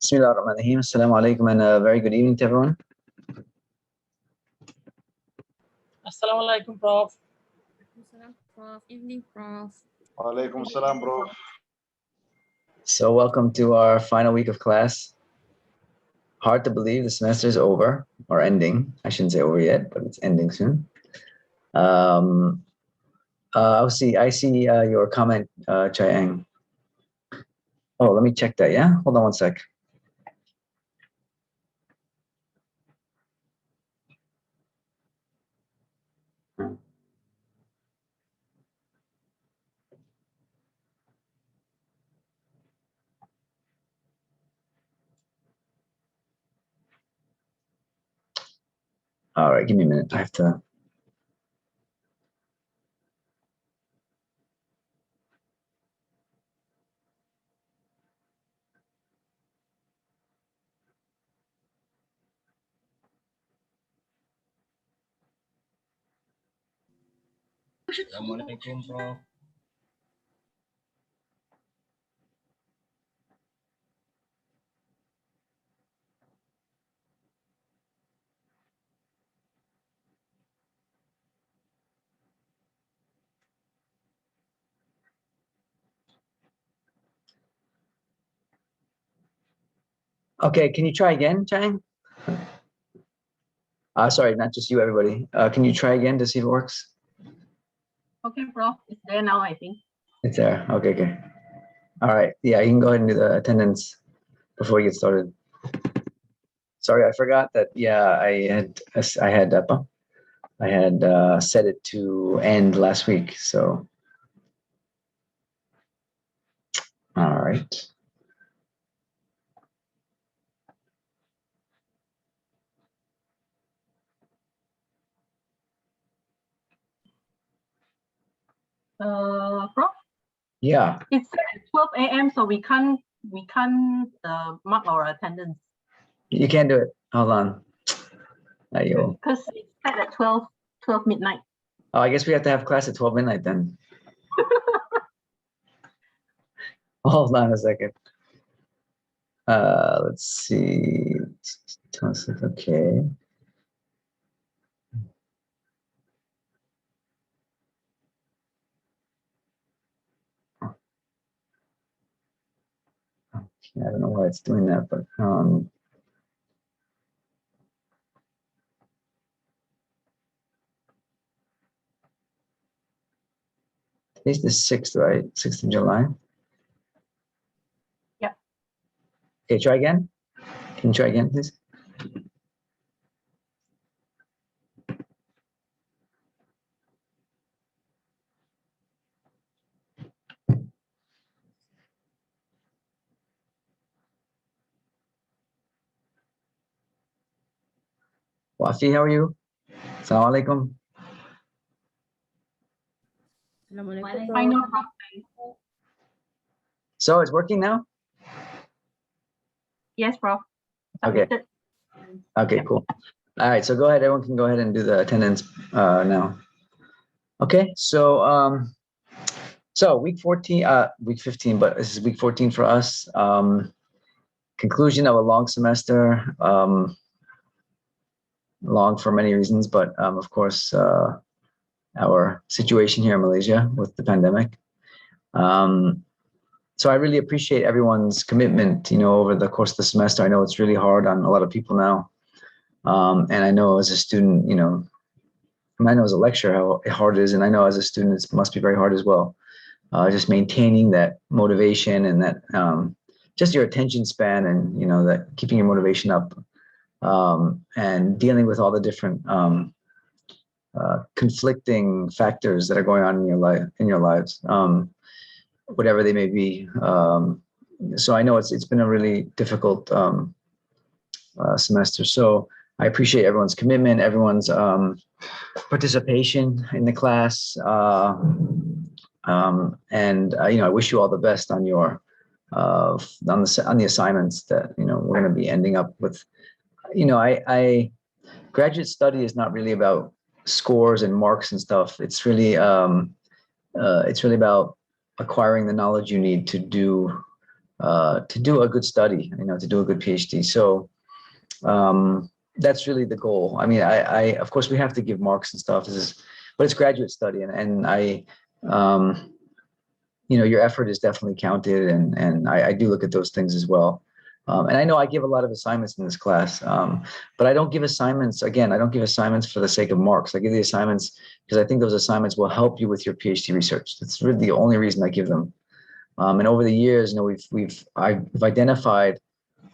Bismillahirrahmanirrahim. Assalamu alaikum and a very good evening to everyone. Assalamu alaikum, Prof. Prof. Evening, Prof. Walaikum salam, bro. So welcome to our final week of class. Hard to believe the semester is over or ending. I shouldn't say over yet, but it's ending soon. I see your comment, Chayang. Oh, let me check that. Yeah, hold on one sec. All right, give me a minute. I have to. Assalamualaikum, Prof. Okay, can you try again, Chang? Sorry, not just you, everybody. Can you try again to see if it works? Okay, Prof. It's there now, I think. It's there. Okay, okay. All right. Yeah, you can go ahead and do the attendance before we get started. Sorry, I forgot that. Yeah, I had set it to end last week. So, all right. Prof. Yeah. It's at 12 a.m. so we can't mark our attendance. You can't do it. Hold on. Ayo. Because it's set at 12 midnight. Oh, I guess we have to have class at 12 midnight then. Hold on a second. Let's see. Okay. I don't know why it's doing that, but today's the 6th, right? 6th of July. Yeah. Okay, try again. Can you try again, please? Wafi, how are you? Assalamu alaikum. I know, Prof. So it's working now? Yes, Prof. Okay. Submitted. Okay, cool. All right, so go ahead. Everyone can go ahead and do the attendance now. Okay, so week 14, week 15, but this is week 14 for us. Conclusion of a long semester, long for many reasons, but of course, our situation here in Malaysia with the pandemic. So I really appreciate everyone's commitment, over the course of the semester. I know it's really hard on a lot of people now. And I know as a student, I know as a lecturer how hard it is, and I know as a student it must be very hard as well. Just maintaining that motivation and that just your attention span, and that keeping your motivation up, and dealing with all the different conflicting factors that are going on in your lives, whatever they may be. So I know it's been a really difficult semester. So I appreciate everyone's commitment, everyone's participation in the class, and I wish you all the best on your on the assignments that we're going to be ending up with. I graduate study is not really about scores and marks and stuff. It's really about acquiring the knowledge you need to do to do a good study, to do a good PhD. So that's really the goal. I mean, I of course we have to give marks and stuff. But it's graduate study, and I, your effort is definitely counted, and I do look at those things as well. And I know I give a lot of assignments in this class, but I don't give assignments. Again, I don't give assignments for the sake of marks. I give the assignments because I think those assignments will help you with your PhD research. That's really the only reason I give them. And over the years, I've identified,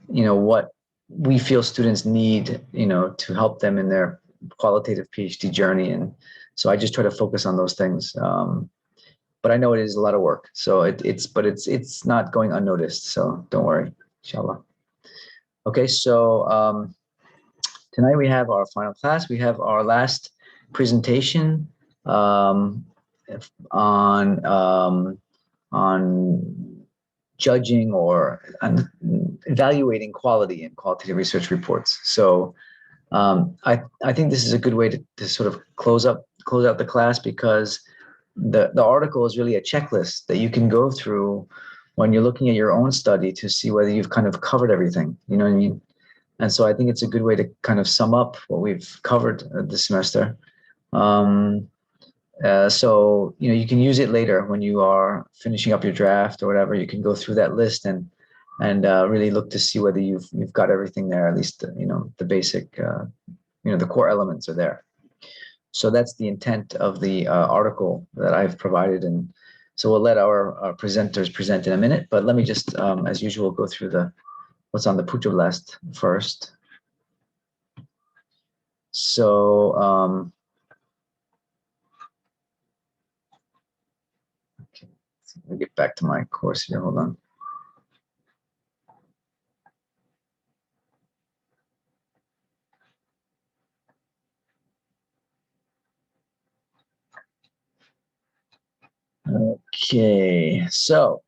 what we feel students need, to help them in their qualitative PhD journey. And so I just try to focus on those things. But I know it is a lot of work. So it's not going unnoticed. So don't worry, inshallah. Okay, so tonight we have our final class. We have our last presentation on judging or evaluating quality in qualitative research reports. So I think this is a good way to sort of close out the class, because the article is really a checklist that you can go through when you're looking at your own study to see whether you've kind of covered everything. You know what I mean? And so I think it's a good way to kind of sum up what we've covered this semester. So, you can use it later when you are finishing up your draft or whatever. You can go through that list and really look to see whether you've got everything there, at least, the basic, the core elements are there. So that's the intent of the article that I've provided. And so we'll let our presenters present in a minute, but let me just, as usual, go through what's on the Puja list first. So, let me get back to my course here. Hold on. Okay, so,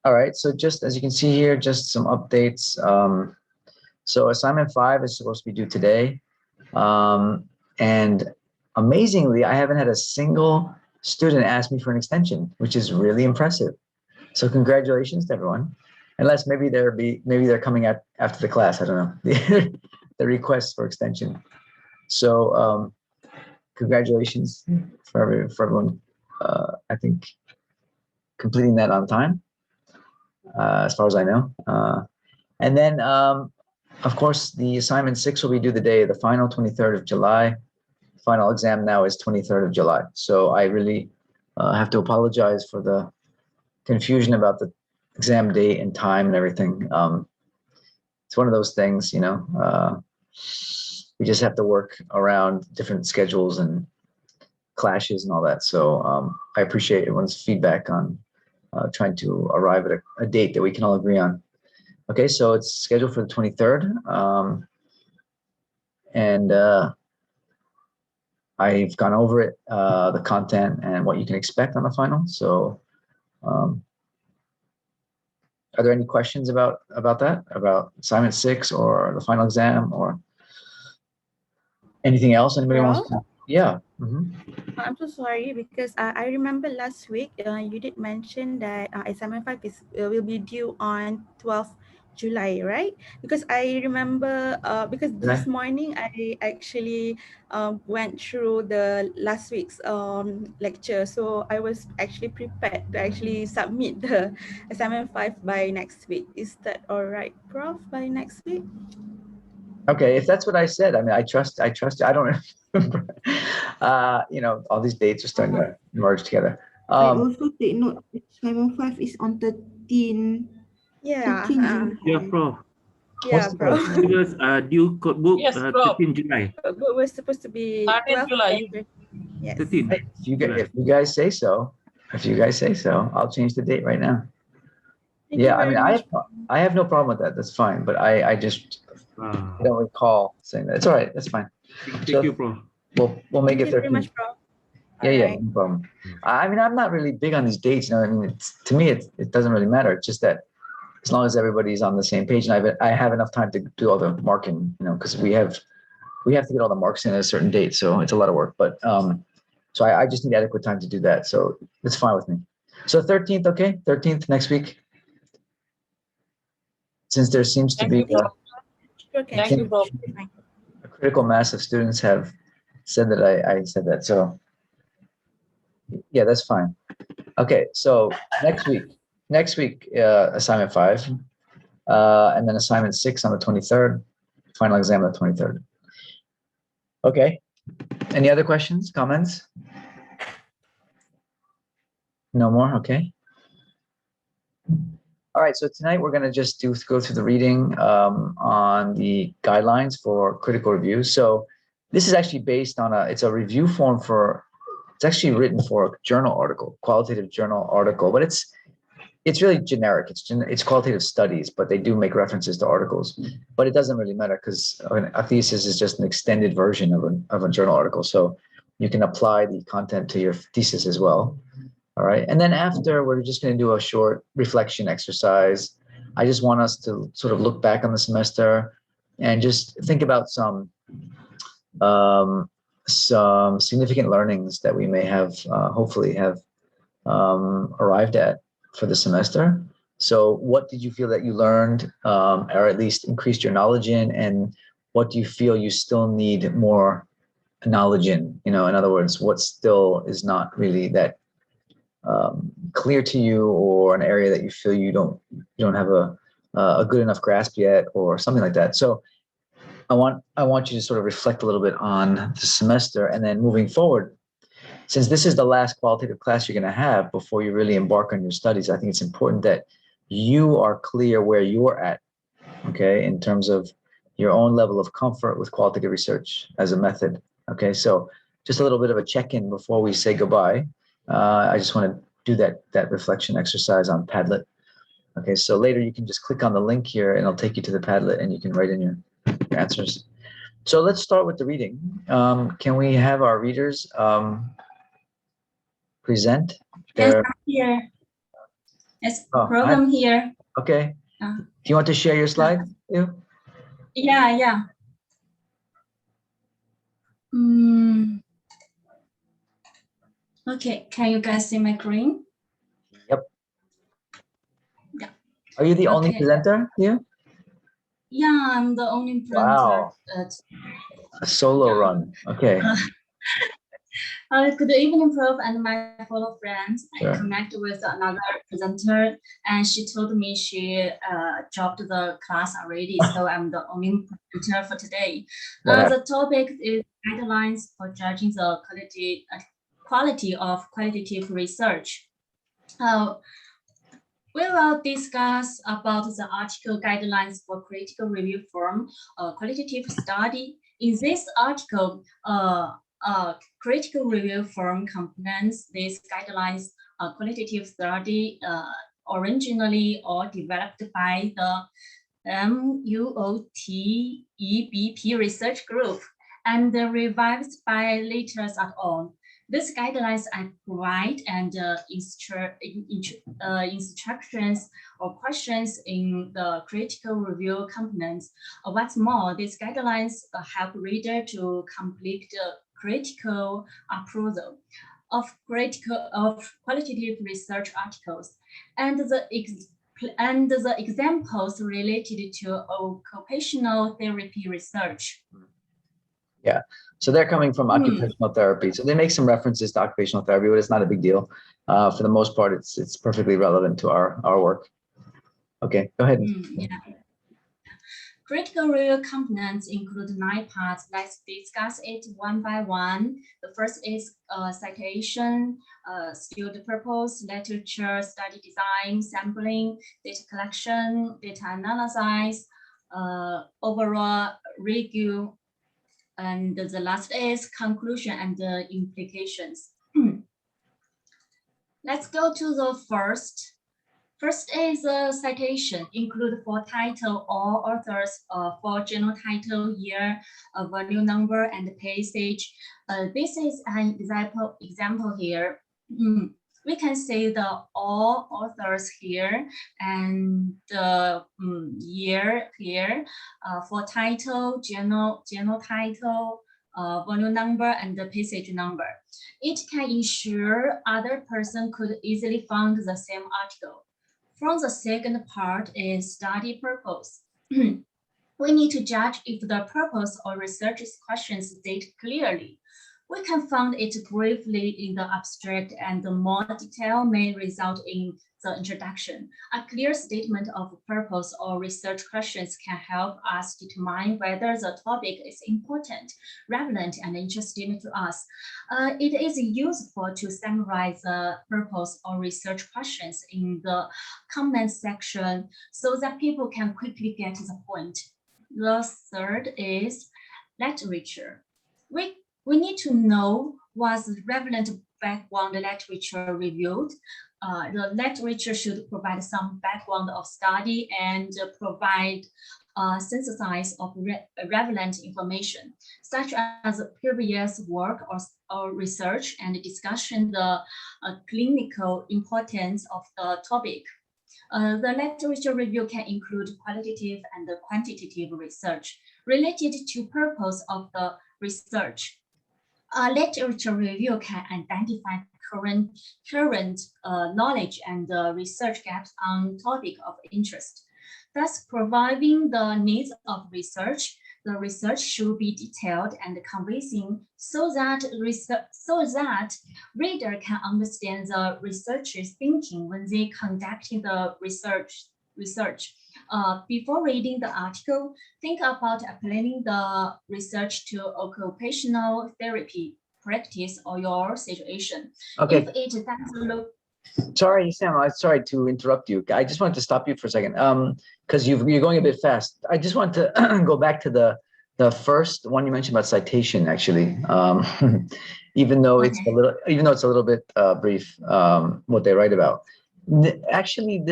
all right. So just as you can see here, just some updates. So assignment 5 is supposed to be due today. And amazingly, I haven't had a single student ask me for an extension, which is really impressive. So congratulations to everyone. Unless maybe they're coming out after the class. I don't know. The requests for extension. So congratulations for everyone. I think completing that on time, as far as I know. And then, of course, the assignment 6 will be due the day of the final, 23rd of July. Final exam now is 23rd of July. So I really have to apologize for the confusion about the exam date and time and everything. It's one of those things, we just have to work around different schedules and clashes and all that. So I appreciate everyone's feedback on trying to arrive at a date that we can all agree on. Okay, so it's scheduled for the 23rd. And I've gone over it, the content and what you can expect on the final. So are there any questions about that, about assignment 6 or the final exam or anything else anybody wants to? Yeah. I'm so sorry because I remember last week you did mention that assignment 5 will be due on 12th July, right? Because I remember because this morning I actually went through the last week's lecture, so I was actually prepared to actually submit the assignment 5 by next week. Is that all right, Prof? By next week? Okay, if that's what I said, I mean, I trust you. I don't remember. All these dates are starting to merge together. I also take note assignment 5 is on 13. Yeah. 13 Yeah, Prof. Yeah, Prof. Because due code book Yes, Prof. 13 July. But we're supposed to be 13 12th July. Yes. 13. If you guys say so, I'll change the date right now. Thank you I mean, very much. I have no problem with that. That's fine. But I just I don't recall saying that. It's all right. That's fine. Thank you, Prof. We'll make it 13. Thank you very much, Prof. Yeah, no problem. I mean, I'm not really big on these dates. I mean, to me, it doesn't really matter. It's just that as long as everybody's on the same page, and I have enough time to do all the marking, because we have to get all the marks in at a certain date, so it's a lot of work. But so I just need adequate time to do that. So it's fine with me. So 13th, okay? 13th next week. since there seems to be Okay. Thank you, Prof. a critical mass of students have said that I said that. So yeah, that's fine. Okay, so next week, assignment 5, and then assignment 6 on the 23rd, final exam on the 23rd. Okay, any other questions, comments? No more, okay. All right, so tonight we're gonna just go through the reading on the guidelines for critical review. So this is actually based on it's a review form it's actually written for a journal article, qualitative journal article, but it's really generic. It's qualitative studies, but they do make references to articles. But it doesn't really matter because a thesis is just an extended version of a journal article. So you can apply the content to your thesis as well. All right. And then after, we're just going to do a short reflection exercise. I just want us to sort of look back on the semester and just think about some significant learnings that we may have, hopefully have arrived at for the semester. So what did you feel that you learned, or at least increased your knowledge in, and what do you feel you still need more knowledge in? In other words, what still is not really that clear to you, or an area that you feel you don't have a good enough grasp yet, or something like that. So I want you to sort of reflect a little bit on the semester, and then moving forward, since this is the last qualitative class you're going to have before you really embark on your studies, I think it's important that you are clear where you're at, okay, in terms of your own level of comfort with qualitative research as a method. Okay, so just a little bit of a check-in before we say goodbye. I just want to do that reflection exercise on Padlet. Okay, so later you can just click on the link here and it'll take you to the Padlet and you can write in your answers. So let's start with the reading. Can we have our readers present their... Yes, I'm here. Yes, Oh, program here. Okay. Do you want to share your slides? Yeah. Okay, can you guys see my screen? Yep. Yeah. Are you the only presenter here? Yeah, I'm the only presenter. Wow. A solo run. Okay. Good evening, Prof, and my fellow friends. Sure. I connected with another presenter, and she told me she dropped the class already, so I'm the only presenter for today. The topic is guidelines for judging the quality of qualitative research. We will discuss about the article guidelines for critical review firm qualitative study. In this article, critical review firm complements these guidelines qualitative study originally or developed by the MUOTEBP research group and revised by Letters et al. These guidelines provide and instructions or questions in the critical review components. What's more, these guidelines help reader to complete the critical approval of qualitative research articles, and the examples related to occupational therapy research. Yeah, so they're coming from occupational therapy. So they make some references to occupational therapy, but it's not a big deal. For the most part, it's perfectly relevant to our work. Okay, go ahead. Yeah. Critical review components include 9 parts. Let's discuss it one by one. The first is citation, student purpose, literature, study design, sampling, data collection, data analysis, overall review, and the last is conclusion and implications. Let's go to the first. First is a citation, include for title or authors, for journal title, year, volume number, and passage. This is an example here. We can see the all authors here and the year here for title, journal title, volume number, and the passage number. It can ensure other person could easily find the same article. From the second part is study purpose. We need to judge if the purpose or research questions state clearly. We can find it briefly in the abstract, and the more detail may result in the introduction. A clear statement of purpose or research questions can help us determine whether the topic is important, relevant, and interesting to us. It is useful to summarize the purpose or research questions in the comment section so that people can quickly get to the point. The third is literature. We need to know what's relevant background literature reviewed. The literature should provide some background of study and provide synthesis of relevant information, such as previous work or research, and discussion the clinical importance of the topic. The literature review can include qualitative and quantitative research related to purpose of the research. A literature review can identify current knowledge and research gaps on topic of interest. Thus, providing the needs of research, the research should be detailed and convincing so that reader can understand the researcher's thinking when they conducting the research. Before reading the article, think about applying the research to occupational therapy practice or your situation. Okay. If it doesn't look Sorry, Sam, I'm sorry to interrupt you. I just wanted to stop you for a second because you're going a bit fast. I just want to go back to the first one you mentioned about citation, actually, even though it's a little bit brief, what they write about. Actually,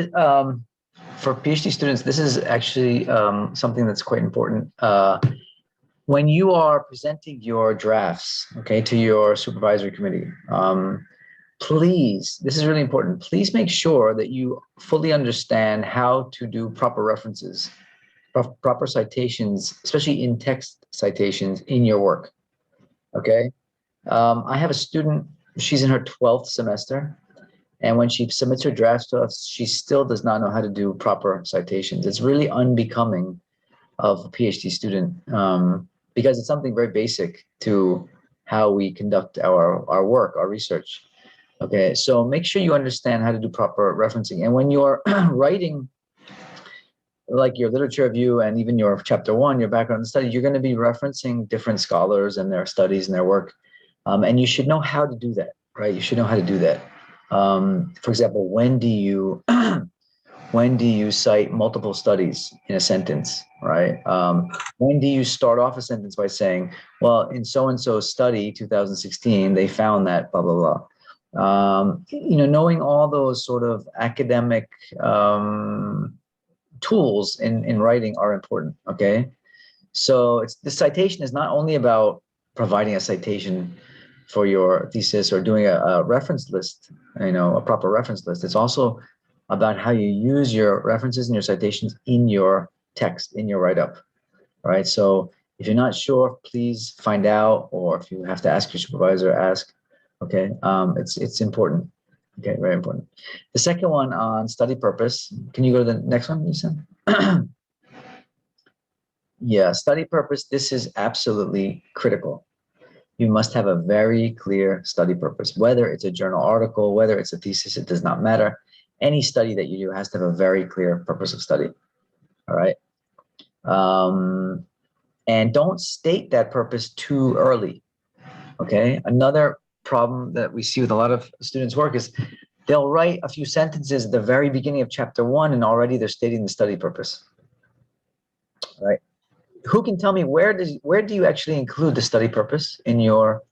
for PhD students, this is actually something that's quite important. When you are presenting your drafts, okay, to your supervisory committee, please, this is really important. Please make sure that you fully understand how to do proper references, proper citations, especially in text citations in your work. Okay. I have a student, she's in her 12th semester. And when she submits her drafts to us, she still does not know how to do proper citations. It's really unbecoming of a PhD student because it's something very basic to how we conduct our work, our research. Okay, so make sure you understand how to do proper referencing. And when you're writing like your literature review and even your chapter 1, your background study, you're going to be referencing different scholars and their studies and their work. And you should know how to do that, right? You should know how to do that. For example, when do you cite multiple studies in a sentence, right? When do you start off a sentence by saying, well, in so-and-so study, 2016, they found that blah, blah, blah. Knowing all those sort of academic tools in writing are important, okay? So the citation is not only about providing a citation for your thesis or doing a reference list, a proper reference list. It's also about how you use your references and your citations in your text, in your write-up, all right? So if you're not sure, please find out, or if you have to ask your supervisor, ask. Okay, it's important. Okay, very important. The second one on study purpose. Can you go to the next one, Lisa? Yeah, study purpose. This is absolutely critical. You must have a very clear study purpose. Whether it's a journal article, whether it's a thesis, it does not matter. Any study that you do has to have a very clear purpose of study. All right. And don't state that purpose too early. Okay. Another problem that we see with a lot of students' work is they'll write a few sentences at the very beginning of chapter 1 and already they're stating the study purpose. All right. Who can tell me where do you actually include the study purpose in your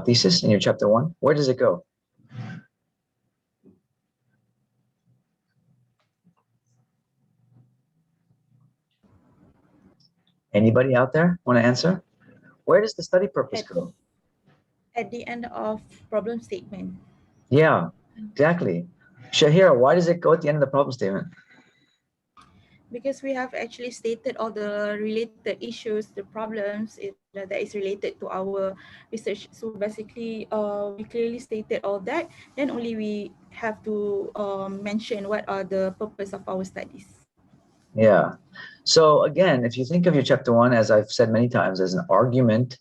thesis, in your chapter 1? Where does it go? Anybody out there want to answer? Where does the study purpose go? At the end of problem statement. Yeah, exactly. Shahira, why does it go at the end of the problem statement? Because we have actually stated all the related issues, the problems that is related to our research. So basically, we clearly stated all that. Then only we have have to mention what are the purpose of our studies. Yeah. So again, if you think of your chapter 1, as I've said many times, as an argument,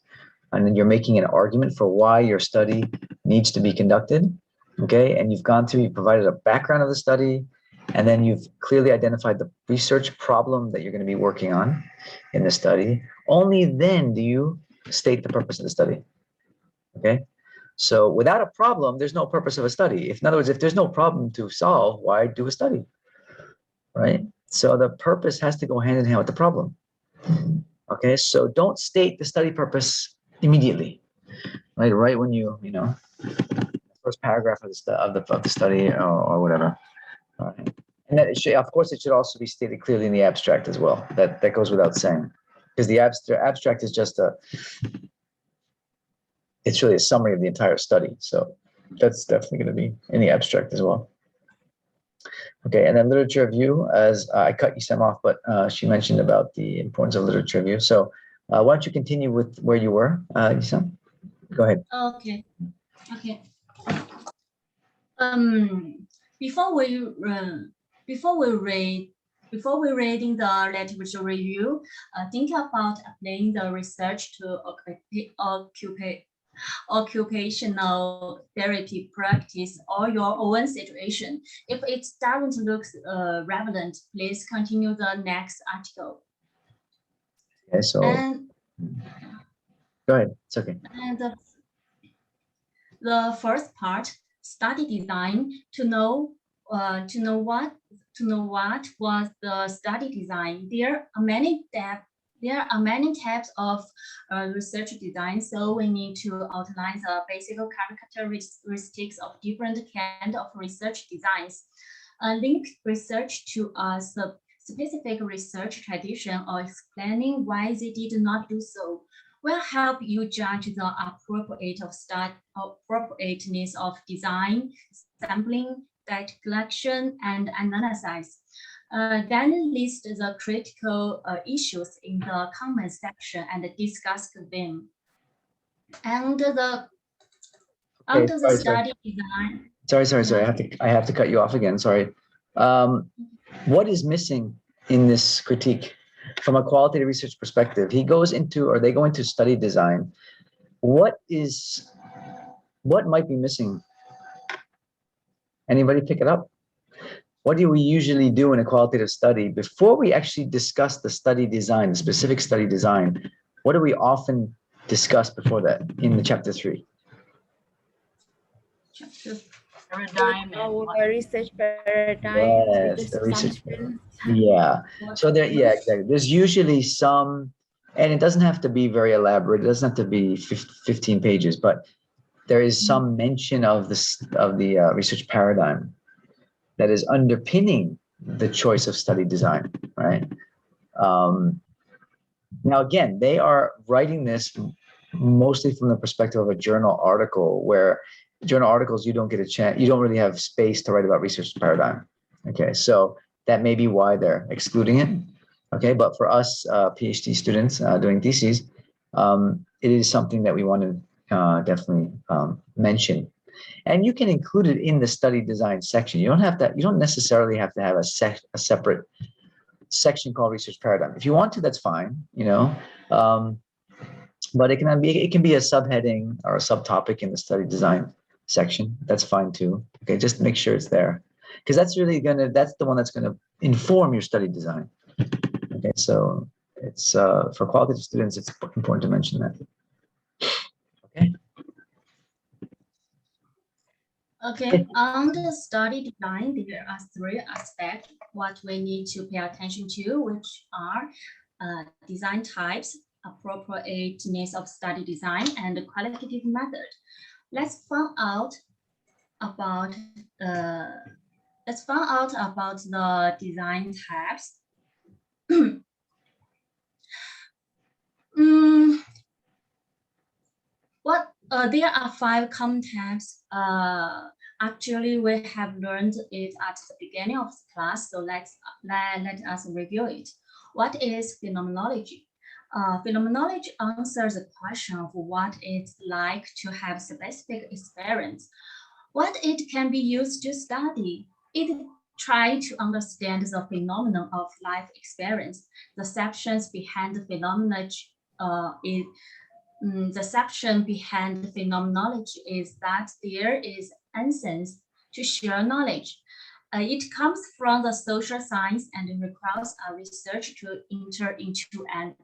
and then you're making an argument for why your study needs to be conducted, okay? And you've gone through, you provided a background of the study, and then you've clearly identified the research problem that you're going to be working on in the study. Only then do you state the purpose of the study, okay? So without a problem, there's no purpose of a study. If, in other words, if there's no problem to solve, why do a study, right? So the purpose has to go hand in hand with the problem. Okay, so don't state the study purpose immediately, right? Right when you know, first paragraph of the study or whatever. All right. And that it should, of course, it should also be stated clearly in the abstract as well. That goes without saying, because the abstract is just it's really a summary of the entire study. So that's definitely going to be in the abstract as well. Okay, and then literature review, as I cut Yusam off, but she mentioned about the importance of literature review. So why don't you continue with where you were, Yusam? Go ahead. Okay. Okay. Before we reading the literature review, think about applying the research to occupational therapy practice or your own situation. If it doesn't look relevant, please continue the next article. Okay, so And go ahead. It's okay. And the first part, study design, to know what was the study design. There are many types of research design, so we need to outline the basic characteristics of different kinds of research designs. Link research to a specific research tradition or explaining why they did not do so will help you judge the appropriateness of design, sampling, data collection, and analysis. Then list the critical issues in the comment section and discuss them. And the study design. Sorry. I have to cut you off again. Sorry. What is missing in this critique from a qualitative research perspective? They go into study design. What might be missing? Anybody pick it up? What do we usually do in a qualitative study before we actually discuss the study design, the specific study design? What do we often discuss before that in the chapter 3? Paradigm. Our research paradigm. Yes, the research. Yeah. So exactly. There's usually some, and it doesn't have to be very elaborate. It doesn't have to be 15 pages, but there is some mention of the research paradigm that is underpinning the choice of study design, right? Now, again, they are writing this mostly from the perspective of a journal article, where journal articles, you don't get a chance, you don't really have space to write about research paradigm. Okay, so that may be why they're excluding it. Okay, but for us PhD students doing theses, it is something that we want to definitely mention. And you can include it in the study design section. You don't necessarily have to have a separate section called research paradigm. If you want to, that's fine, but it can be a subheading or a subtopic in the study design section. That's fine too. Okay, just make sure it's there, because that's the one that's gonna inform your study design. Okay, so it's for qualitative students, it's important to mention that. Okay. Okay, on the study design, there are 3 aspects what we need to pay attention to, which are design types, appropriateness of study design, and the qualitative method. Let's find out about the design types. There are 5 common types. Actually, we have learned it at the beginning of the class, so let us review it. What is phenomenology? Phenomenology answers the question of what it's like to have specific experience. What it can be used to study? It tries to understand the phenomenon of life experience. The sections behind the the section behind the phenomenology is that there is essence to share knowledge. It comes from the social science and requires a research to enter into an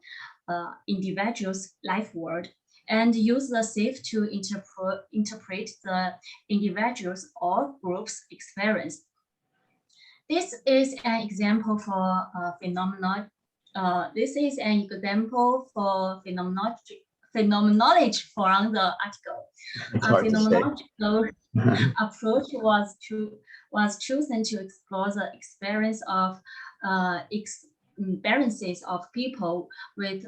individual's life world and use the SIF to interpret the individual's or group's experience. This is an example for phenomenology. This is an example for phenomenology from the article. It's A hard to say. phenomenological approach was chosen to explore the experiences of people with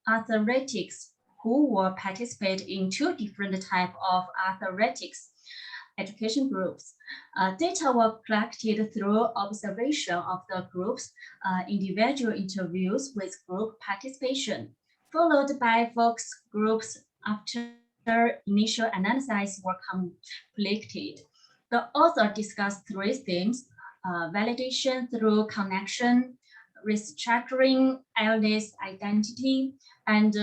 athletics who were participate in two different types of athletics education groups. Data were collected through observation of the groups, individual interviews with group participation, followed by focus groups after initial analysis were completed. The author discussed three themes: validation through connection, restructuring illness identity, and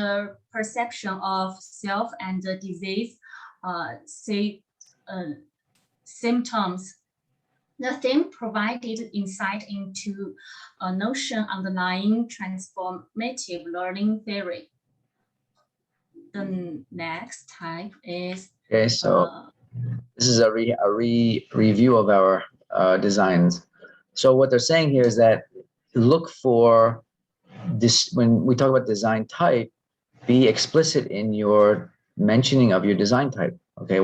perception of self and disease symptoms. The theme provided insight into a notion underlying transformative learning theory. The next type is Okay, so this is a review of our designs. So what they're saying here is that look for this, when we talk about design type, be explicit in your mentioning of your design type. Okay,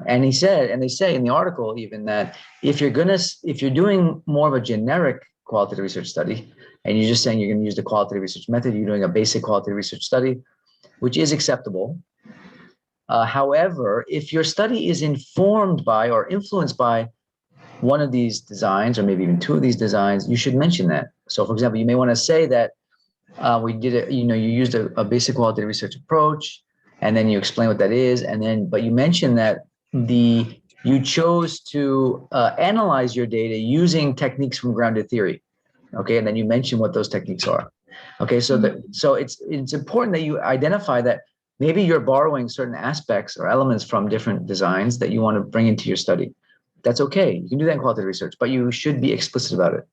and they say in the article even that if you're doing more of a generic qualitative research study, and you're just saying you're going to use the qualitative research method, you're doing a basic qualitative research study, which is acceptable. However, if your study is informed by or influenced by one of these designs, or maybe even two of these designs, you should mention that. So for example, you may want to say that we did it, you used a basic qualitative research approach, and then you explain what that is, but you mention that you chose to analyze your data using techniques from grounded theory. Okay, and then you mention what those techniques are. Okay, so it's important that you identify that maybe you're borrowing certain aspects or elements from different designs that you want to bring into your study. That's okay. You can do that in qualitative research, but you should be explicit about it,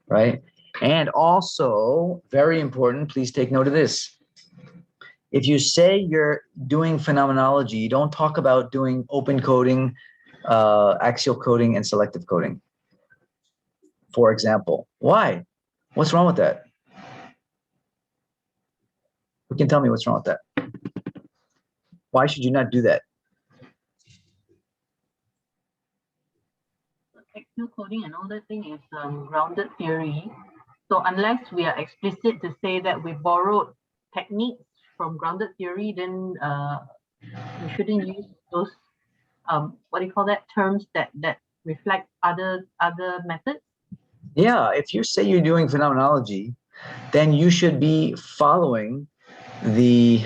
right? And also, very important, please take note of this. If you say you're doing phenomenology, you don't talk about doing open coding, axial coding, and selective coding. For example, why? What's wrong with that? Who can tell me what's wrong with that? Why should you not do that? Axial coding and all that thing is grounded theory. So unless we are explicit to say that we borrowed techniques from grounded theory, then we shouldn't use those terms that reflect other methods. Yeah, if you say you're doing phenomenology, then you should be following the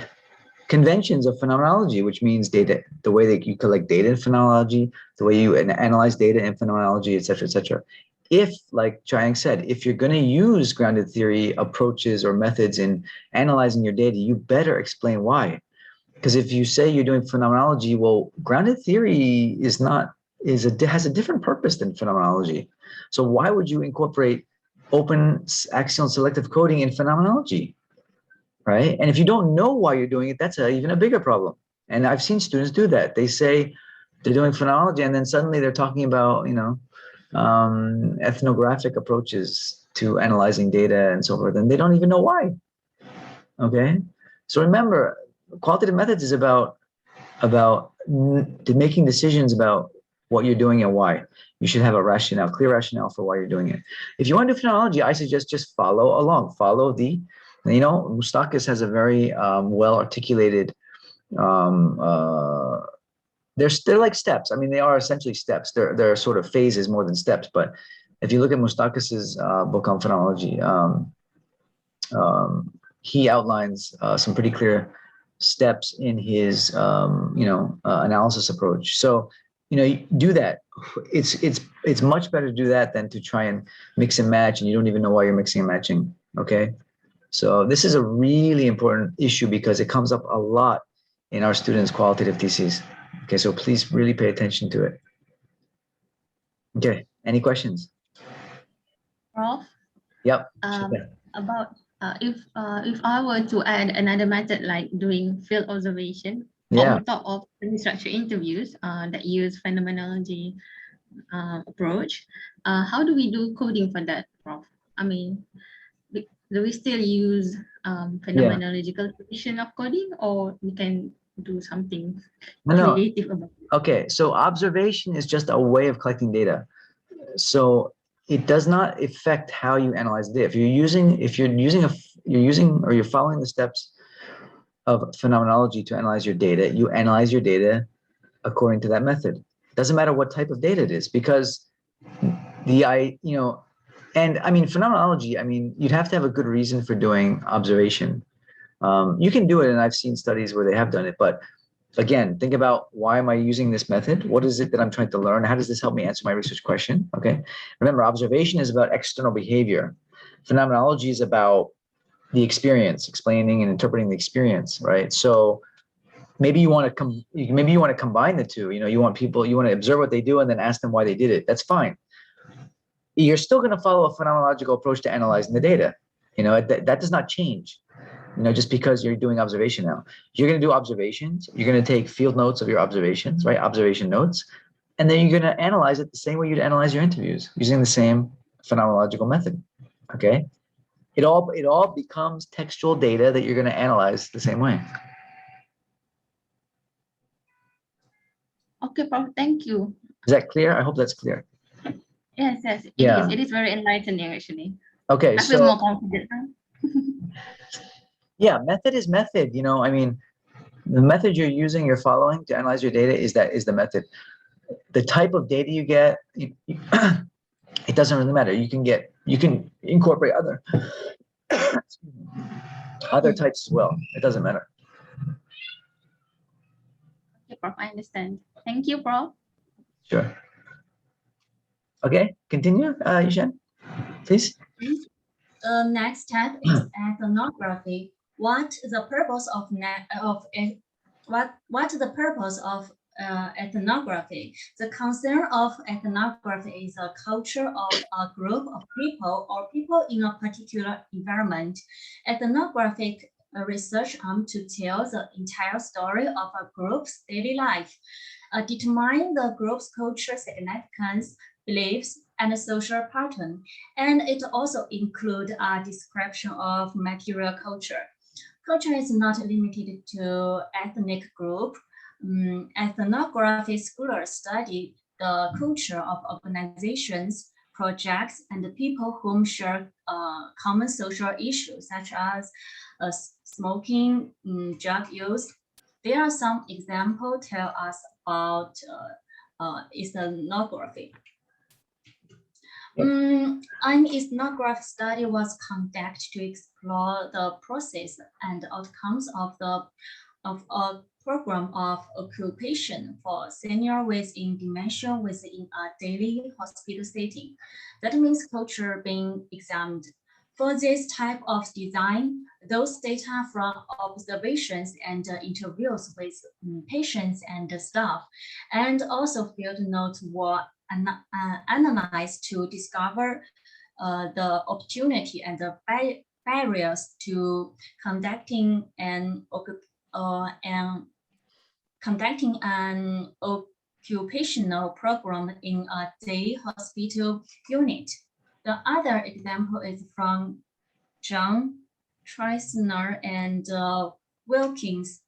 conventions of phenomenology, which means data, the way that you collect data in phenomenology, the way you analyze data in phenomenology, et cetera, et cetera. If, like Chiang said, if you're going to use grounded theory approaches or methods in analyzing your data, you better explain why. Because if you say you're doing phenomenology, well, grounded theory has a different purpose than phenomenology. So why would you incorporate open axial and selective coding in phenomenology? Right? And if you don't know why you're doing it, that's even a bigger problem. And I've seen students do that. They say they're doing phenomenology, and then suddenly they're talking about, ethnographic approaches to analyzing data and so forth, and they don't even know why. Okay? So remember, qualitative methods is about making decisions about what you're doing and why. You should have a rationale, clear rationale for why you're doing it. If you want to do phenomenology, I suggest just follow along. Follow Moustakis has a very well-articulated, they're like steps. I mean, they are essentially steps. They're sort of phases more than steps. But if you look at Moustakis's book on phenomenology, he outlines some pretty clear steps in his, analysis approach. So do that. It's much better to do that than to try and mix and match, and you don't even know why you're mixing and matching. Okay, so this is a really important issue because it comes up a lot in our students' qualitative theses. Okay, so please really pay attention to it. Okay, any questions? Prof? Yep. About if I were to add another method like doing field observation on top of structured interviews that use phenomenology approach, how do we do coding for that, Prof? I mean, do we still use phenomenological tradition of coding, or we can do something creative about it? Okay, so observation is just a way of collecting data. So it does not affect how you analyze data. If you're following the steps of phenomenology to analyze your data, you analyze your data according to that method. It doesn't matter what type of data it is, because phenomenology, you'd have to have a good reason for doing observation. You can do it, and I've seen studies where they have done it, but again, think about, why am I using this method? What is it that I'm trying to learn? How does this help me answer my research question? Okay. Remember, observation is about external behavior. Phenomenology is about the experience, explaining and interpreting the experience, right? So maybe you want to combine the two. You want to observe what they do and then ask them why they did it. That's fine. You're still going to follow a phenomenological approach to analyzing the data. That does not change. Just because you're doing observation now. You're going to do observations. You're going to take field notes of your observations, right? Observation notes. And then you're going to analyze it the same way you'd analyze your interviews, using the same phenomenological method. Okay? It all becomes textual data that you're going to analyze the same way. Okay, Prof. Thank you. Is that clear? I hope that's clear. Yes, it is. It is very enlightening, actually. Okay, I feel more confident. Yeah, method is method. The method you're using, you're following to analyze your data is the method. The type of data you get, it doesn't really matter. You can incorporate other types as well. It doesn't matter. Okay, Prof. I understand. Thank you, Prof. Sure. Okay, continue, Yushan, please. Next step is ethnography. What the purpose of ethnography? The concern of ethnography is a culture of a group of people or people in a particular environment. Ethnographic research aims to tell the entire story of a group's daily life, determine the group's cultural significance, beliefs, and a social pattern, and it also includes a description of material culture. Culture is not limited to ethnic group. Ethnography scholars study the culture of organizations, projects, and the people whom share common social issues such as smoking, drug use. There are some examples tell us about ethnography. An ethnographic study was conducted to explore the process and outcomes of a program of occupation for senior with dementia within a daily hospital setting. That means culture being examined. For this type of design, those data from observations and interviews with patients and staff, and also field notes were analyzed to discover the opportunity and the barriers to conducting an occupational program in a day hospital unit. The other example is from John Treisner and Wilkins.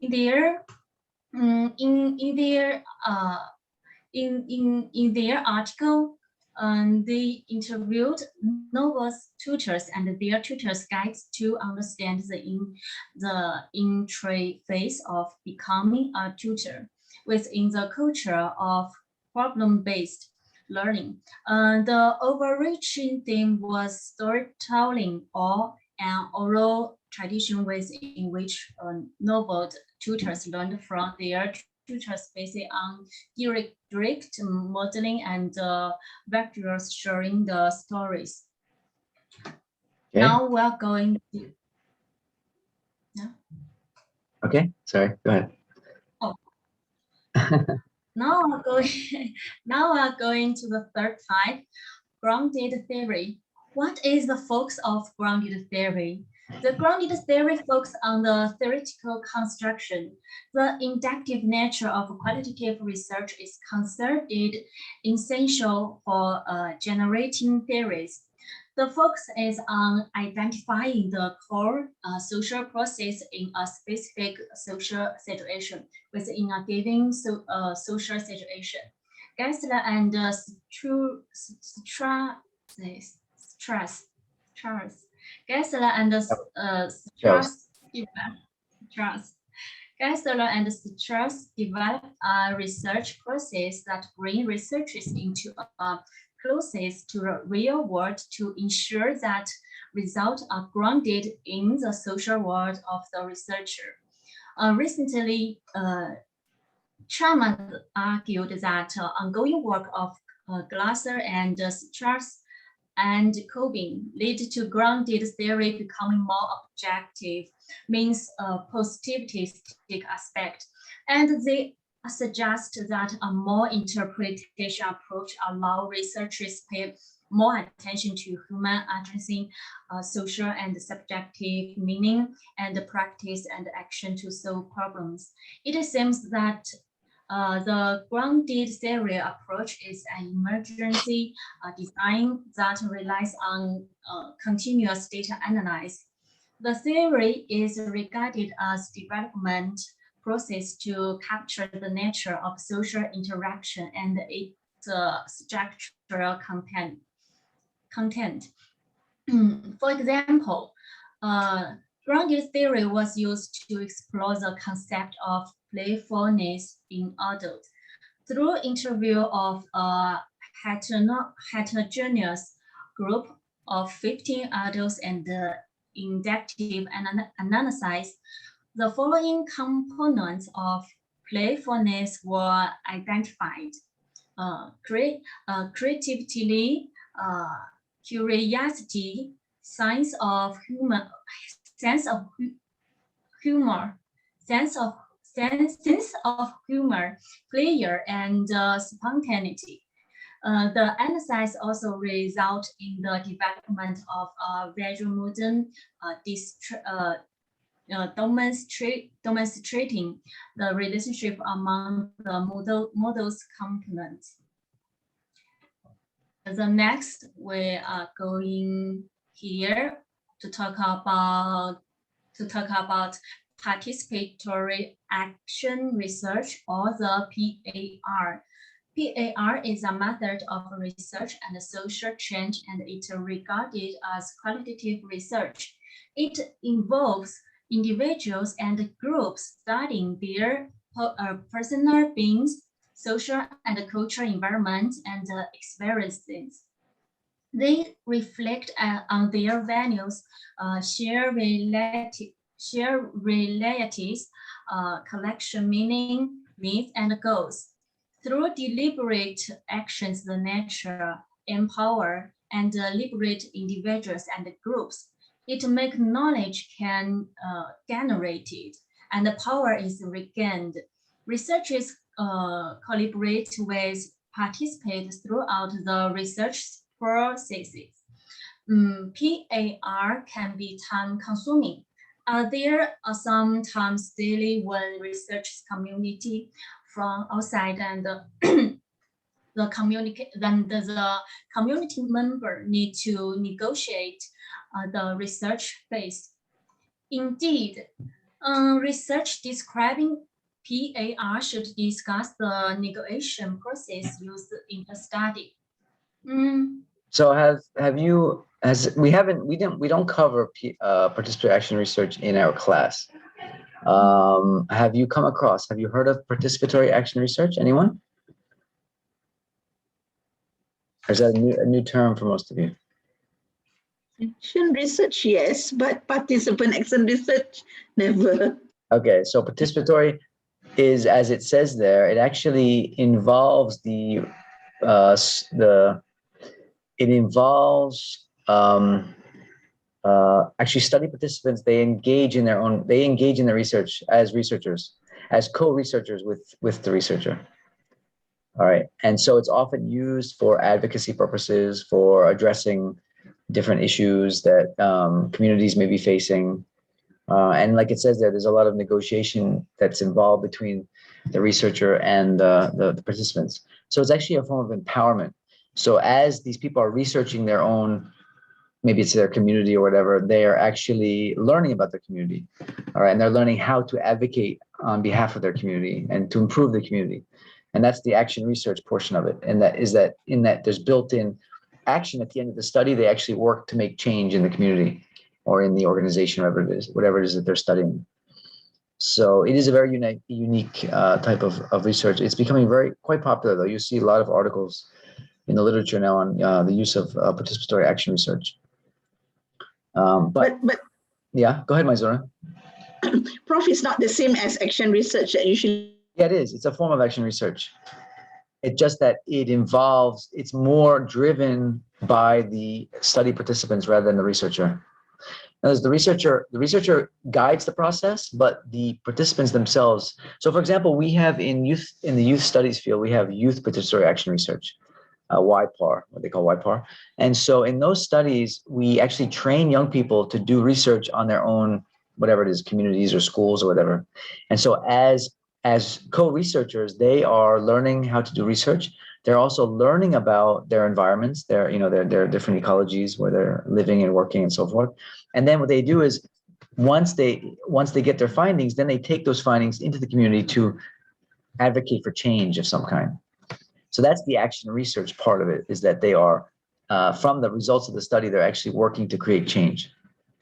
In their article, they interviewed novice tutors and their tutors' guides to understand the interface of becoming a tutor within the culture of problem-based learning. The overreaching theme was storytelling or an oral tradition within which novel tutors learned from their computers based on direct modeling and vectors sharing the stories. Okay. Now we're going to. Okay, sorry, go ahead. Oh. Now we're going to the third type, grounded theory. What is the focus of grounded theory? The grounded theory focuses on the theoretical construction. The inductive nature of qualitative research is considered essential for generating theories. The focus is on identifying the core social process in a specific social situation within a given social situation. Gessler and Gessler and Gessler and Strauss developed a research process that brings researchers into a closest to the real world to ensure that results are grounded in the social world of the researcher. Recently, Chapman argued that ongoing work of Glasser and Strauss and Coben lead to grounded theory becoming more objective, means a positivistic aspect, and they suggest that a more interpretation approach allows researchers pay more attention to human agency, social and subjective meaning, and practice and action to solve problems. It seems that the grounded theory approach is an emergency design that relies on continuous data analysis. The theory is regarded as development process to capture the nature of social interaction and its structural content. For example, grounded theory was used to explore the concept of playfulness in adults. Through interview of a heterogeneous group of 15 adults and inductive analysis, the following components of playfulness were identified: creativity, curiosity, sense of humor, pleasure, and spontaneity. The analysis also result in the development of visual model demonstrating the relationship among the model's components. The next, we are going here to talk about participatory action research, or the PAR. PAR is a method of research and social change, and it is regarded as qualitative research. It involves individuals and groups studying their personal beings, social and cultural environment, and experiences. They reflect on their values, share realities, collection meaning, needs, and goals. Through deliberate actions, the nature empower and liberate individuals and groups. It makes knowledge can generated and the power is regained. Researchers collaborate with participants throughout the research processes. PAR can be time-consuming. There are sometimes daily when research community from outside and the community member need to negotiate the research phase. Indeed, research describing PAR should discuss the negotiation process used in the study. So we don't cover participatory action research in our class. Have you heard of participatory action research? Anyone? Or is that a new term for most of you? Action research, yes, but participant action research, never. Okay, so participatory is, as it says there, it actually involves actually study participants. They engage in the research as researchers, as co-researchers with the researcher. All right, and so it's often used for advocacy purposes, for addressing different issues that communities may be facing. And like it says there, there's a lot of negotiation that's involved between the researcher and the participants. So it's actually a form of empowerment. So as these people are researching their own, maybe it's their community or whatever, they are actually learning about their community. All right, and they're learning how to advocate on behalf of their community and to improve the community. And that's the action research portion of it. And that is that in that there's built-in action at the end of the study, they actually work to make change in the community or in the organization, whatever it is that they're studying. So it is a very unique type of research. It's becoming quite popular, though. You see a lot of articles in the literature now on the use of participatory action research. But yeah, go ahead, Maizura. Prof, is not the same as action research that usually. Yeah, it is. It's a form of action research. It's just that it's more driven by the study participants rather than the researcher. As the researcher guides the process, but the participants themselves. So, for example, we have in the youth studies field, we have youth participatory action research, YPAR, what they call YPAR. And so, in those studies, we actually train young people to do research on their own, whatever it is, communities or schools or whatever. And so, as co-researchers, they are learning how to do research. They're also learning about their environments, their different ecologies where they're living and working and so forth. And then what they do is once they get their findings, then they take those findings into the community to advocate for change of some kind. So that's the action research part of it, is that they are, from the results of the study, they're actually working to create change.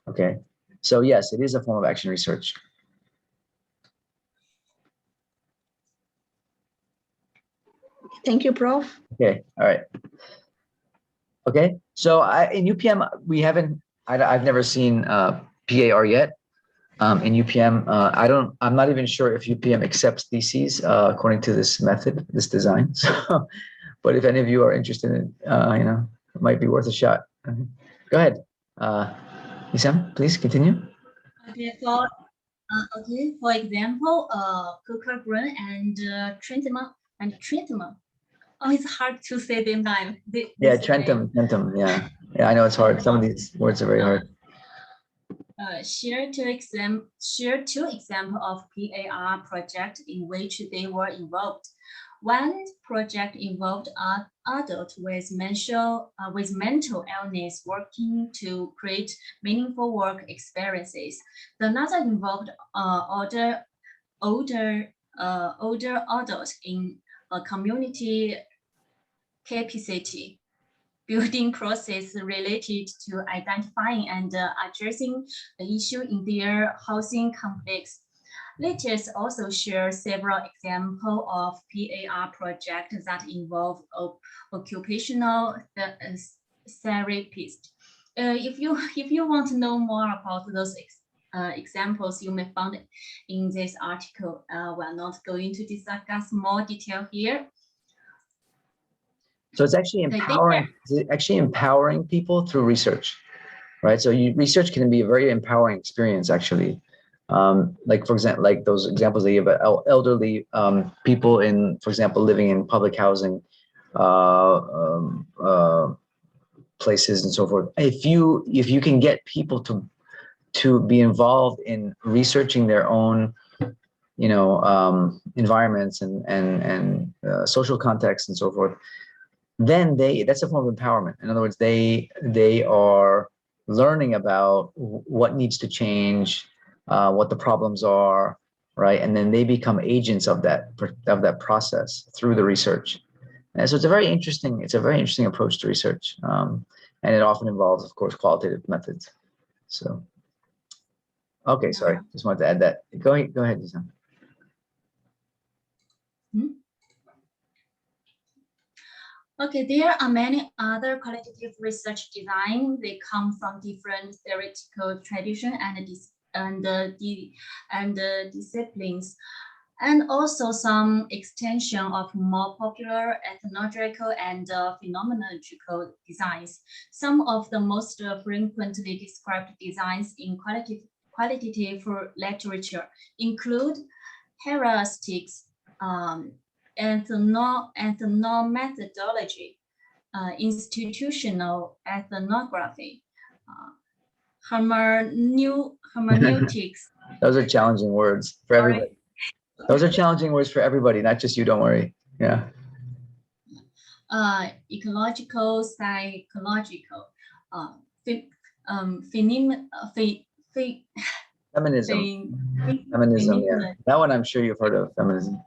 Okay. So yes, it is a form of action research. Thank you, Prof. Okay. All right. Okay. So in UPM, I've never seen PAR yet. In UPM, I'm not even sure if UPM accepts theses according to this method, this design. So, but if any of you are interested in, it might be worth a shot. Go ahead. Isam, please continue. Okay, for example, Cooker Green and Trentham. Oh, it's hard to say them name. Trentham. Yeah, I know it's hard. Some of these words are very hard. Share two examples of PAR project in which they were involved. One project involved adults with mental illness working to create meaningful work experiences. Another involved older adults in a community capacity building process related to identifying and addressing the issue in their housing complex. Latest also share several examples of PAR projects that involve occupational therapists. If you want to know more about those examples, you may find in this article. We're not going to discuss more detail here. So it's actually empowering people through research, right? So research can be a very empowering experience, actually. Like, for example, like those examples that you have about elderly people for example, living in public housing places and so forth. If you can get people to be involved in researching their own, environments and social contexts and so forth, then that's a form of empowerment. In other words, they are learning about what needs to change, what the problems are, right? And then they become agents of that process through the research. And so it's a very interesting approach to research, and it often involves, of course, qualitative methods. So, okay, sorry, just wanted to add that. Go ahead, Isam. Okay, there are many other qualitative research design. They come from different theoretical tradition and disciplines. and also some extension of more popular ethnological and phenomenological designs. Some of the most frequently described designs in qualitative literature include heuristics, ethnomethodology, institutional ethnography, hermeneutics. Those are challenging words for everybody. Those are challenging words for everybody, not just you, don't worry. Yeah. Ecological, psychological, Feminism. Feminism, yeah. That one I'm sure you've heard of, feminism.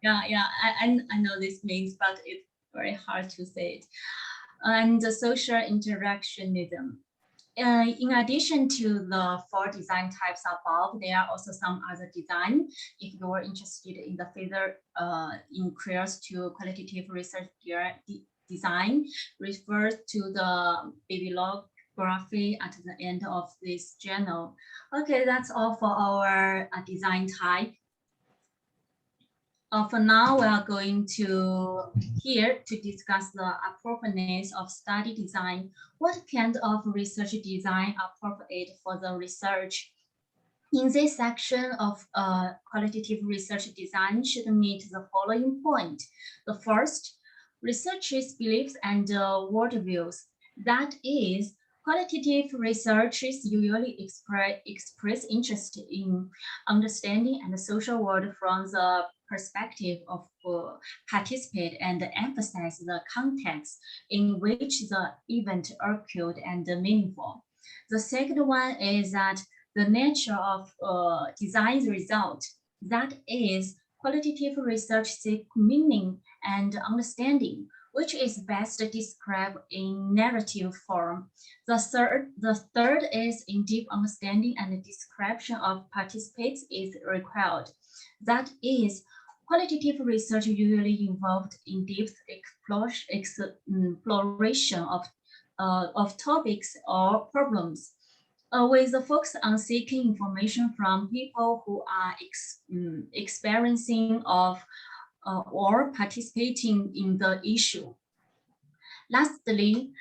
Yeah, I know this means, but it's very hard to say it. And the social interactionism. In addition to the 4 design types above, there are also some other design. If you are interested in the further inquiries to qualitative research design, refers to the bibliography at the end of this journal. Okay, that's all for our design type. For now, we are going to here to discuss the appropriateness of study design. What kind of research design appropriate for the research? In this section of qualitative research design should meet the following point. The first, researchers' beliefs and worldviews. That is, qualitative researchers usually express interest in understanding and the social world from the perspective of participate and emphasize the context in which the event occurred and meaningful. The second one is that the nature of design result, that is, qualitative research seek meaning and understanding, which is best described in narrative form. The third is in deep understanding and description of participants is required. That is, qualitative research usually involved in depth exploration of topics or problems, with a focus on seeking information from people who are experiencing of or participating in the issue. Lastly,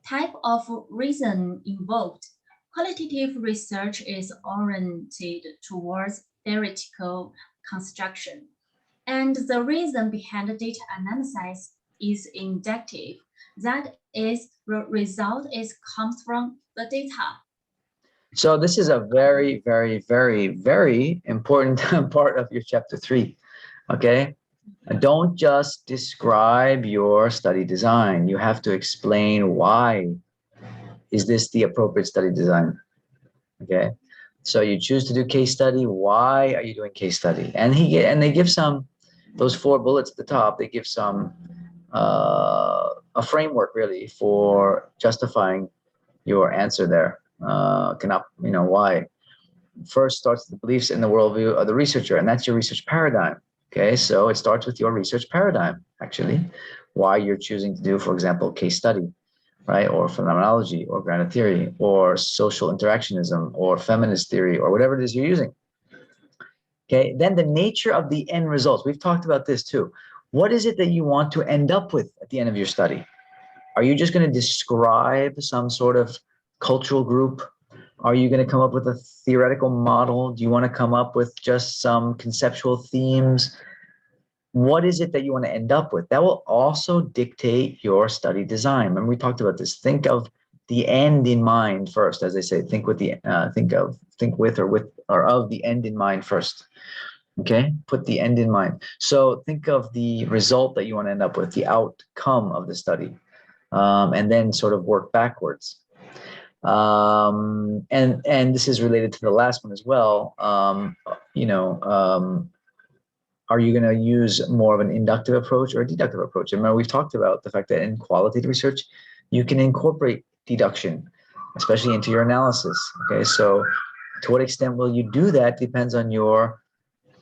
type of reason involved. Qualitative research is oriented towards theoretical construction, and the reason behind the data analysis is inductive. That is, the result comes from the data. So this is a very, very, very, very important part of your chapter 3, okay? Don't just describe your study design. You have to explain why is this the appropriate study design, okay? So you choose to do case study. Why are you doing case study? And they give some, those 4 bullets at the top, they give some, a framework really for justifying your answer there. Why? First starts the beliefs in the worldview of the researcher, and that's your research paradigm. Okay, so it starts with your research paradigm, actually, why you're choosing to do, for example, case study, right? Or phenomenology, or grounded theory, or social interactionism, or feminist theory, or whatever it is you're using. Okay, then the nature of the end results. We've talked about this too. What is it that you want to end up with at the end of your study? Are you just going to describe some sort of cultural group? Are you going to come up with a theoretical model? Do you want to come up with just some conceptual themes? What is it that you want to end up with? That will also dictate your study design. Remember, we talked about this. Think of the end in mind first, as they say. Think with of the end in mind first. Okay, put the end in mind. So think of the result that you want to end up with, the outcome of the study, and then sort of work backwards. And this is related to the last one as well. Are you going to use more of an inductive approach or a deductive approach? And remember, we've talked about the fact that in qualitative research, you can incorporate deduction, especially into your analysis. Okay, so to what extent will you do that depends on your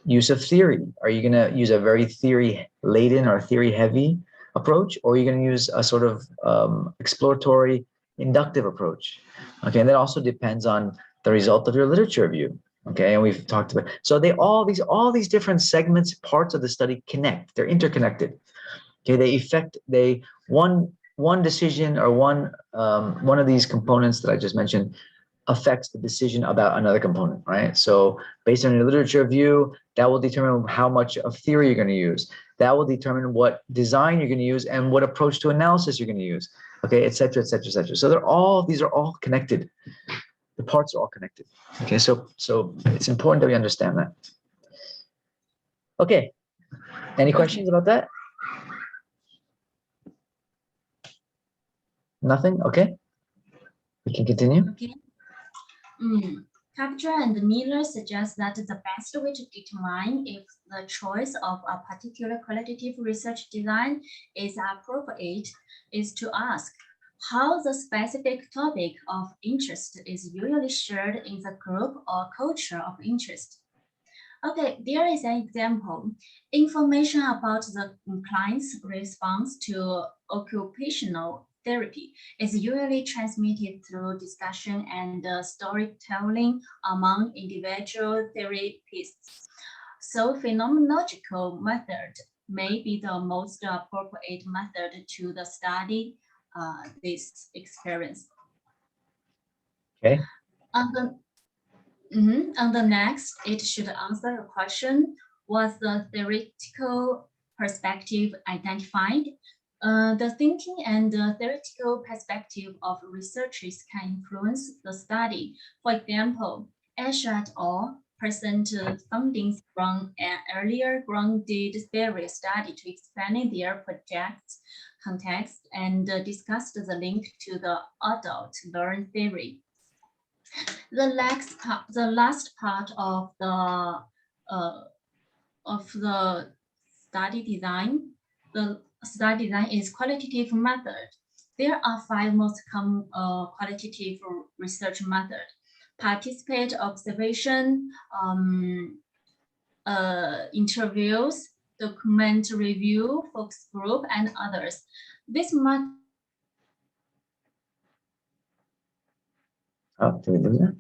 use of theory. Are you going to use a very theory-laden or theory-heavy approach, or are you going to use a sort of exploratory inductive approach? Okay, and that also depends on the result of your literature review. Okay, and we've talked about, so all these different segments, parts of the study connect, they're interconnected. Okay, one decision or one of these components that I just mentioned affects the decision about another component, right? So based on your literature view, that will determine how much of theory you're going to use. That will determine what design you're going to use and what approach to analysis you're going to use. Okay, et cetera, et cetera, et cetera. So these are all connected. The parts are all connected. Okay, so it's important that we understand that. Okay, any questions about that? Nothing? Okay, we can continue. Okay. Capture and Miller suggest that the best way to determine if the choice of a particular qualitative research design is appropriate is to ask how the specific topic of interest is usually shared in the group or culture of interest. Okay, there is an example. Information about the client's response to occupational therapy is usually transmitted through discussion and storytelling among individual therapists. So phenomenological method may be the most appropriate method to the study this experience. Okay. On the next, it should answer a question: was the theoretical perspective identified? The thinking and the theoretical perspective of researchers can influence the study. For example, Asher et al. Present findings from an earlier grounded theory study to explain their project's context and discussed the link to the adult learn theory. The last part of the study design, is qualitative method. There are 5 most common qualitative research methods: participate observation, interviews, document review, focus group, and others. This method. Oh, did we lose that?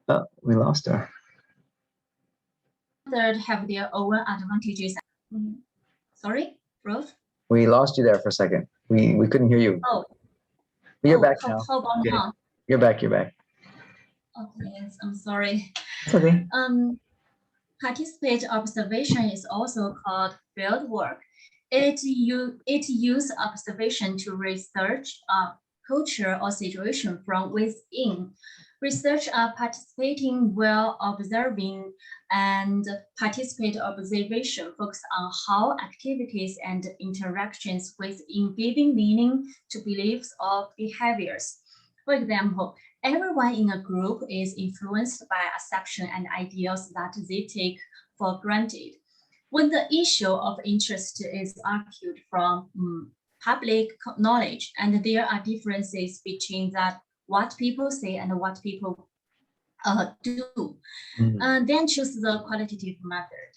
Oh, we lost her. Have their own advantages. Sorry, Ruth? We lost you there for a second. We couldn't hear you. Oh. You're back now. How about Okay. now? You're back. Okay, yes, I'm sorry. It's okay. Participate observation is also called field work. It uses observation to research a culture or situation from within. Research are participating while observing, and participate observation focus on how activities and interactions within giving meaning to beliefs or behaviors. For example, everyone in a group is influenced by assumptions and ideas that they take for granted. When the issue of interest is argued from public knowledge, and there are differences between that what people say and what people do, then choose the qualitative method.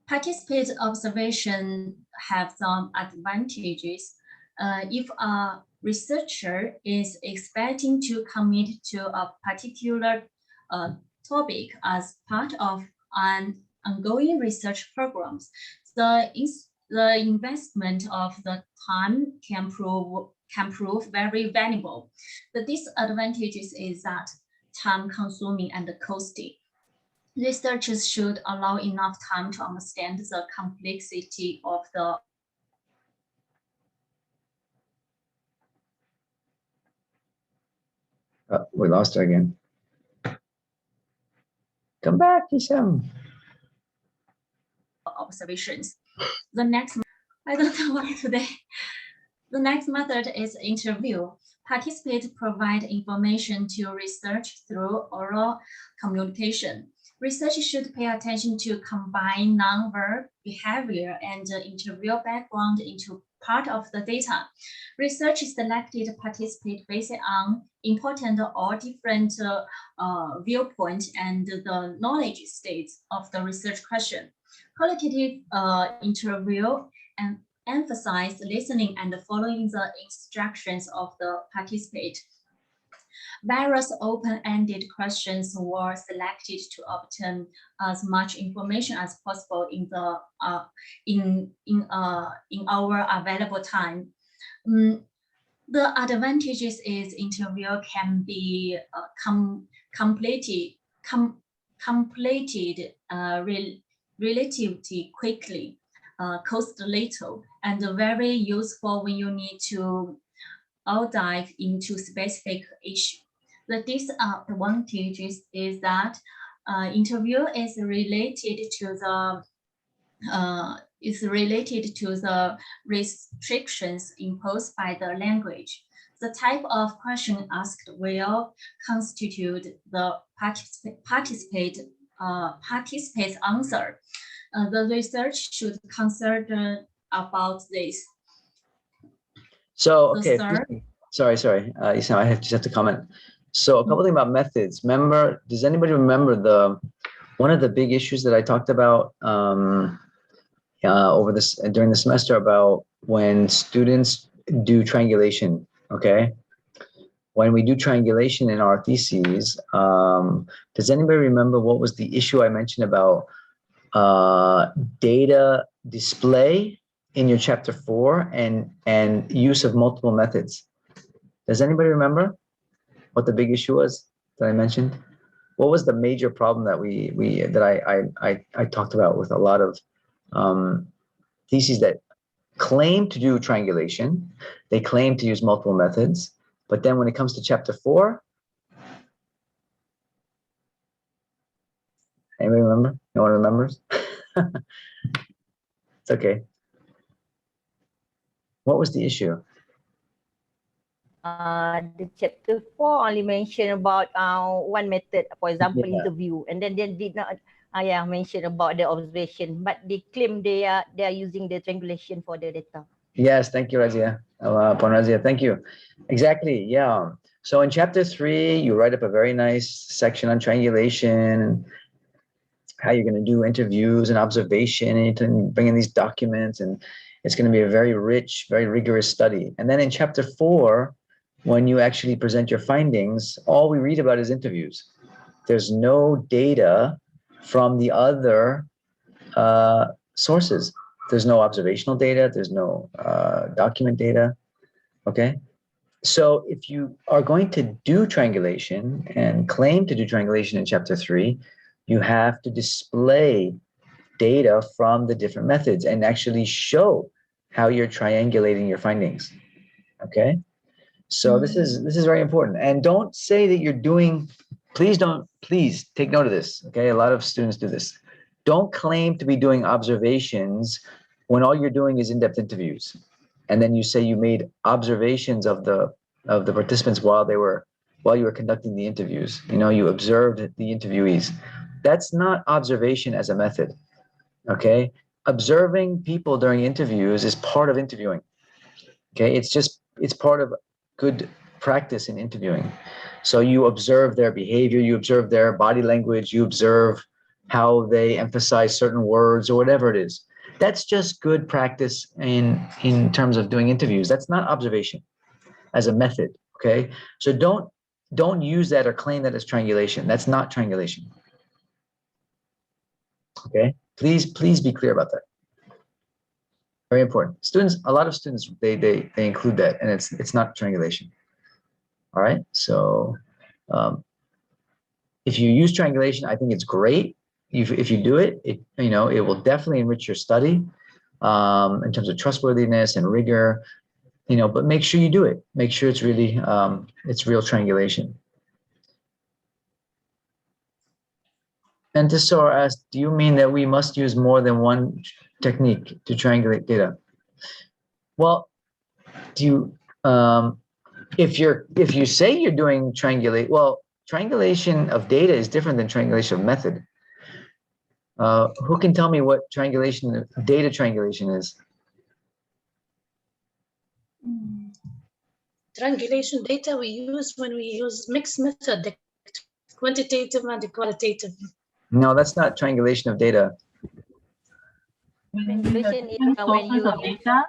Participate observation have some advantages. If a researcher is expecting to commit to a particular topic as part of an ongoing research programs, the investment of the time can prove very valuable. The disadvantages is that time-consuming and costly. Researchers should allow enough time to understand the complexity of the We lost her again. Come back, Hisham. Observations. The next, I don't know why today. The next method is interview. Participants provide information to research through oral communication. Research should pay attention to combine non-verbal behavior and interview background into part of the data. Research selected participants based on important or different viewpoints and the knowledge states of the research question. Qualitative interview and emphasize listening and following the instructions of the participant. Various open-ended questions were selected to obtain as much information as possible in the in our available time. The advantages is interview can be completed relatively quickly, cost little, and very useful when you need to dive into specific issue. The disadvantages is that interview is related to the restrictions imposed by the language. The type of question asked will constitute the participant's answer. The research should consider about this. So, okay, sorry. I just have to comment. So a couple things about methods. Remember, does anybody remember one of the big issues that I talked about during the semester about when students do triangulation, okay? When we do triangulation in our theses, does anybody remember what was the issue I mentioned about data display in your chapter 4 and use of multiple methods? Does anybody remember what the big issue was that I mentioned? What was the major problem that I talked about with a lot of theses that claim to do triangulation? They claim to use multiple methods, but then when it comes to chapter 4, anybody remember? No one remembers? It's okay. What was the issue? The chapter 4 only mentioned about one method, for example, Yeah. interview, and then they did not mention about the observation, but they claim they are using the triangulation for the data. Yes, thank you, Razia. Razia, thank you. Exactly, yeah. So in chapter 3, you write up a very nice section on triangulation and how you're going to do interviews and observation, and you can bring in these documents, and it's going to be a very rich, very rigorous study. And then in chapter 4, when you actually present your findings, all we read about is interviews. There's no data from the other sources. There's no observational data. There's no document data. Okay. So if you are going to do triangulation and claim to do triangulation in chapter 3, you have to display data from the different methods and actually show how you're triangulating your findings. Okay. So this is very important. And don't say that you're doing, please take note of this. Okay. A lot of students do this. Don't claim to be doing observations when all you're doing is in-depth interviews. And then you say you made observations of the participants while you were conducting the interviews. You know, you observed the interviewees. That's not observation as a method. Okay. Observing people during interviews is part of interviewing. Okay. It's part of good practice in interviewing. So you observe their behavior, you observe their body language, you observe how they emphasize certain words or whatever it is. That's just good practice in terms of doing interviews. That's not observation as a method. Okay. So don't use that or claim that as triangulation. That's not triangulation. Okay. Please be clear about that. Very important. Students, a lot of students, they include that, and it's not triangulation. All right. So if you use triangulation, I think it's great. If you do it, it will definitely enrich your study in terms of trustworthiness and rigor. But make sure you do it. Make sure it's really it's real triangulation. And Tessor asked, do you mean that we must use more than one technique to triangulate data? Well, if you say you're doing triangulation of data is different than triangulation of method. Who can tell me what data triangulation is? Triangulation data we use when we use mixed method, the quantitative and the qualitative. No, that's not triangulation of data. Triangulation is when you data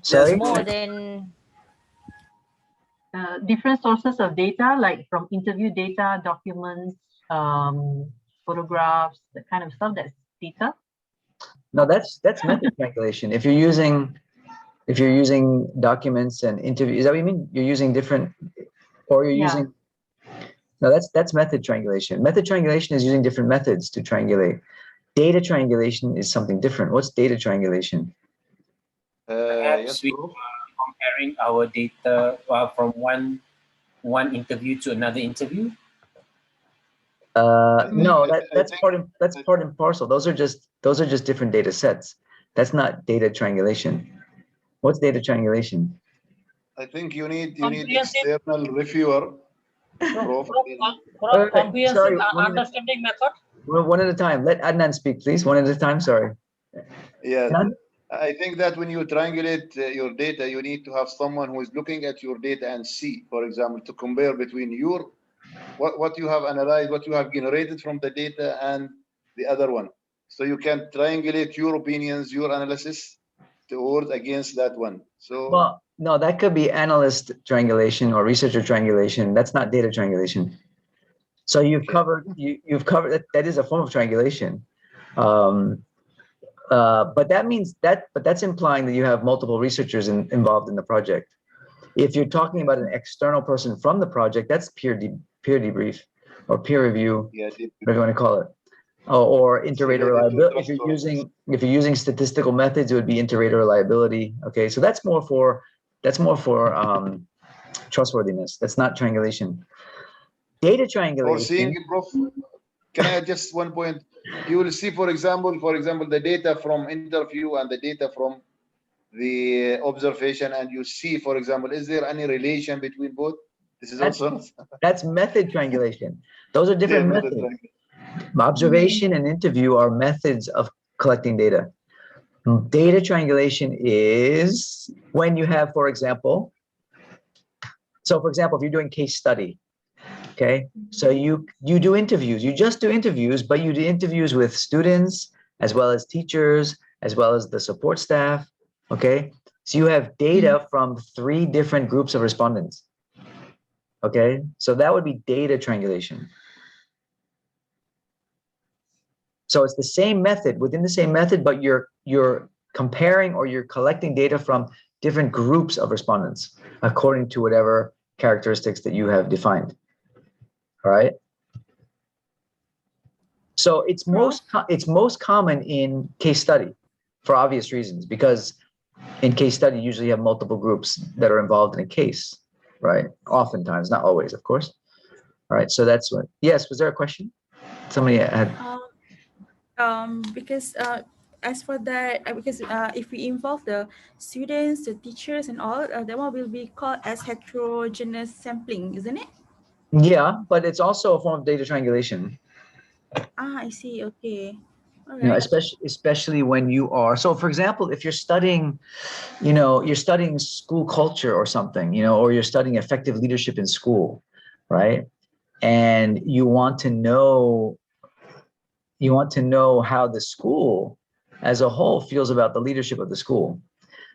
Sorry? more than different sources of data, like from interview data, documents, photographs, that kind of stuff. That's data. No, that's method triangulation. If you're using documents and interviews, is that what you mean? You're using different, or you're using. No, that's method triangulation. Method triangulation is using different methods to triangulate. Data triangulation is something different. What's data triangulation? Perhaps we are comparing our data from one interview to another interview. No, that's part and parcel. Those are just different data sets. That's not data triangulation. What's data triangulation? I think you need external reviewer. Comprehensive understanding method. One at a time. Let Adnan speak, please. One at a time. Sorry. Yeah, I think that when you triangulate your data, you need to have someone who is looking at your data and see, for example, to compare between what you have analyzed, what you have generated from the data, and the other one. So you can triangulate your opinions, your analysis, towards against that one. So well, no, that could be analyst triangulation or researcher triangulation. That's not data triangulation. So you've covered that is a form of triangulation. But that's implying that you have multiple researchers involved in the project. If you're talking about an external person from the project, that's peer debrief or peer review, whatever you want to call it, or inter-rater reliability. If you're using statistical methods, it would be inter-rater reliability. Okay, so that's more for trustworthiness. That's not triangulation. Data triangulation. Or seeing, Prof, can I add just one point? You will see, for example, the data from interview and the data from the observation, and you see, for example, is there any relation between both? This is that's method triangulation. Those are different methods. Observation and interview are methods of collecting data. Data triangulation is when you have, for example, if you're doing case study, okay, so you do interviews, you just do interviews, but you do interviews with students as well as teachers, as well as the support staff, okay? So you have data from 3 different groups of respondents, okay? So that would be data triangulation. So it's the same method, within the same method, but you're comparing or you're collecting data from different groups of respondents according to whatever characteristics that you have defined. All right. So it's most common in case study for obvious reasons, because in case study you usually have multiple groups that are involved in a case, right? Oftentimes, not always, of course. All right. So that's what. Yes. Was there a question? Somebody had. Because as for that, because if we involve the students, the teachers, and all, that one will be called as heterogeneous sampling, isn't it? Yeah, but it's also a form of data triangulation. Ah, I see. Okay. All right. You know, especially when you are. So, for example, if you're studying, you're studying school culture or something, or you're studying effective leadership in school, right? And you want to know how the school as a whole feels about the leadership of the school.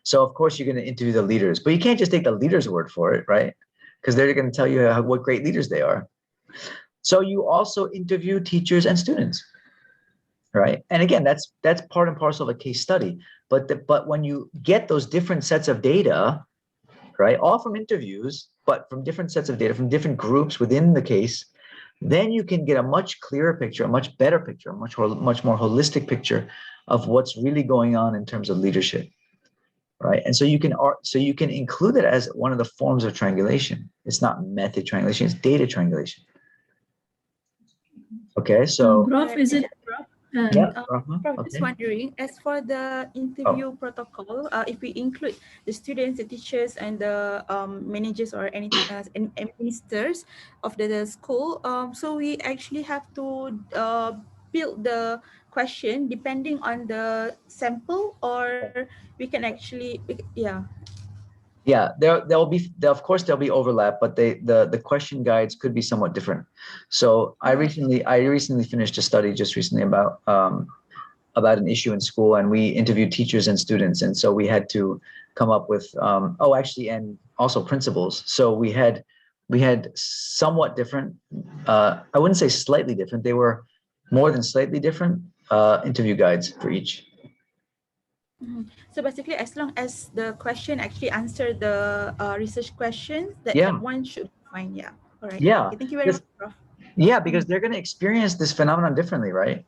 So of course you're going to interview the leaders, but you can't just take the leaders' word for it, right? Because they're going to tell you what great leaders they are. So you also interview teachers and students, right? And again, that's part and parcel of a case study. But when you get those different sets of data, right, all from interviews, but from different sets of data from different groups within the case, then you can get a much clearer picture, a much better picture, a much more holistic picture of what's really going on in terms of leadership, right? And so you can include it as one of the forms of triangulation. It's not method triangulation; it's data triangulation. Okay, so Prof, is it? Just wondering, as for the interview protocol, if we include the students, the teachers, and the managers or anything else, and ministers of the school, so we actually have to build the question depending on the sample, or we can actually, there'll be overlap, but the question guides could be somewhat different. So I recently finished a study just recently about about an issue in school, and we interviewed teachers and students. And so we had to come up with, and also principals. So we had somewhat different, I wouldn't say slightly different, they were more than slightly different interview guides for each. So basically, as long as the question actually answer the research questions, that one should be fine. Yeah. All right. Yeah. Okay, thank you very much, Prof. Yeah, because they're going to experience this phenomenon differently, right?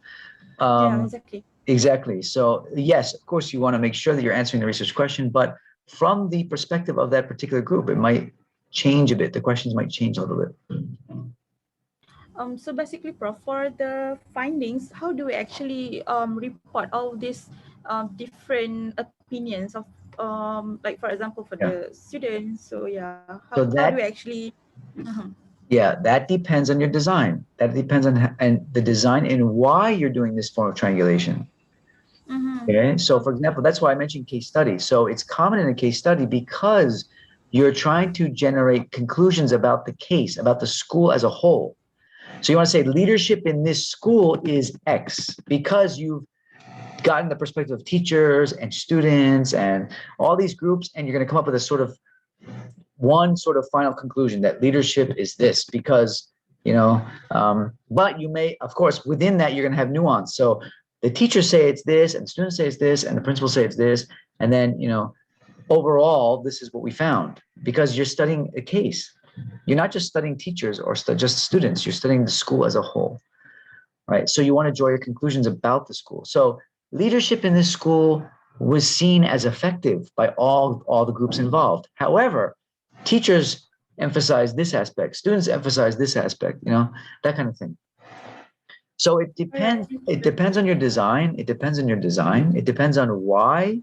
Yeah, exactly. Exactly. So yes, of course, you want to make sure that you're answering the research question, but from the perspective of that particular group, it might change a bit. The questions might change a little bit. So basically, Prof, for the findings, how do we actually report all these different opinions of, like for example, for the students? So yeah, how do we actually? Yeah, that depends on your design. That depends on the design and why you're doing this form of triangulation. Okay, so for example, that's why I mentioned case study. So it's common in a case study because you're trying to generate conclusions about the case, about the school as a whole. So you want to say leadership in this school is X because you've gotten the perspective of teachers and students and all these groups, and you're going to come up with a sort of one sort of final conclusion that leadership is this because, but you may, of course, within that, you're going to have nuance. So the teachers say it's this, and the students say it's this, and the principals say it's this. And then, overall, this is what we found because you're studying a case. You're not just studying teachers or just students. You're studying the school as a whole, right? So you want to draw your conclusions about the school. So leadership in this school was seen as effective by all the groups involved. However, teachers emphasize this aspect, students emphasize this aspect, that kind of thing. So it depends. It depends on your design. It depends on your design. It depends on why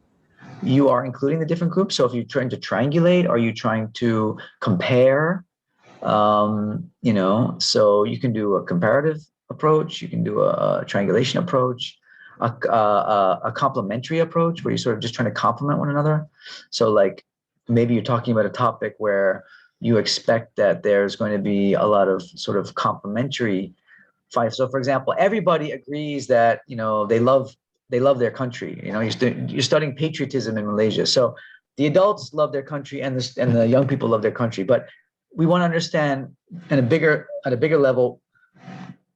you are including the different groups. So if you're trying to triangulate, are you trying to compare? So you can do a comparative approach. You can do a triangulation approach, a complementary approach where you're sort of just trying to complement one another. So like maybe you're talking about a topic where you expect that there's going to be a lot of sort of complementary fights. So for example, everybody agrees that, they love their country. You're studying patriotism in Malaysia. So the adults love their country and the young people love their country. But we want to understand at a bigger level,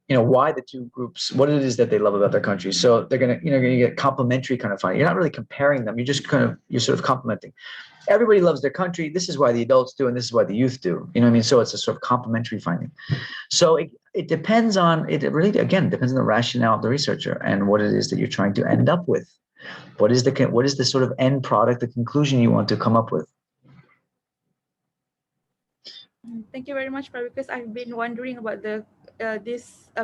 why the two groups, what it is that they love about their country. So they're going to get complementary kind of finding. You're not really comparing them. You're just you're sort of complementing. Everybody loves their country. This is why the adults do, and this is why the youth do. You know what I mean? So it's a sort of complementary finding. So it depends on, it really, again, depends on the rationale of the researcher and what it is that you're trying to end up with. What is the sort of end product, the conclusion you want to come up with? Thank you very much, Prof, because I've been wondering about this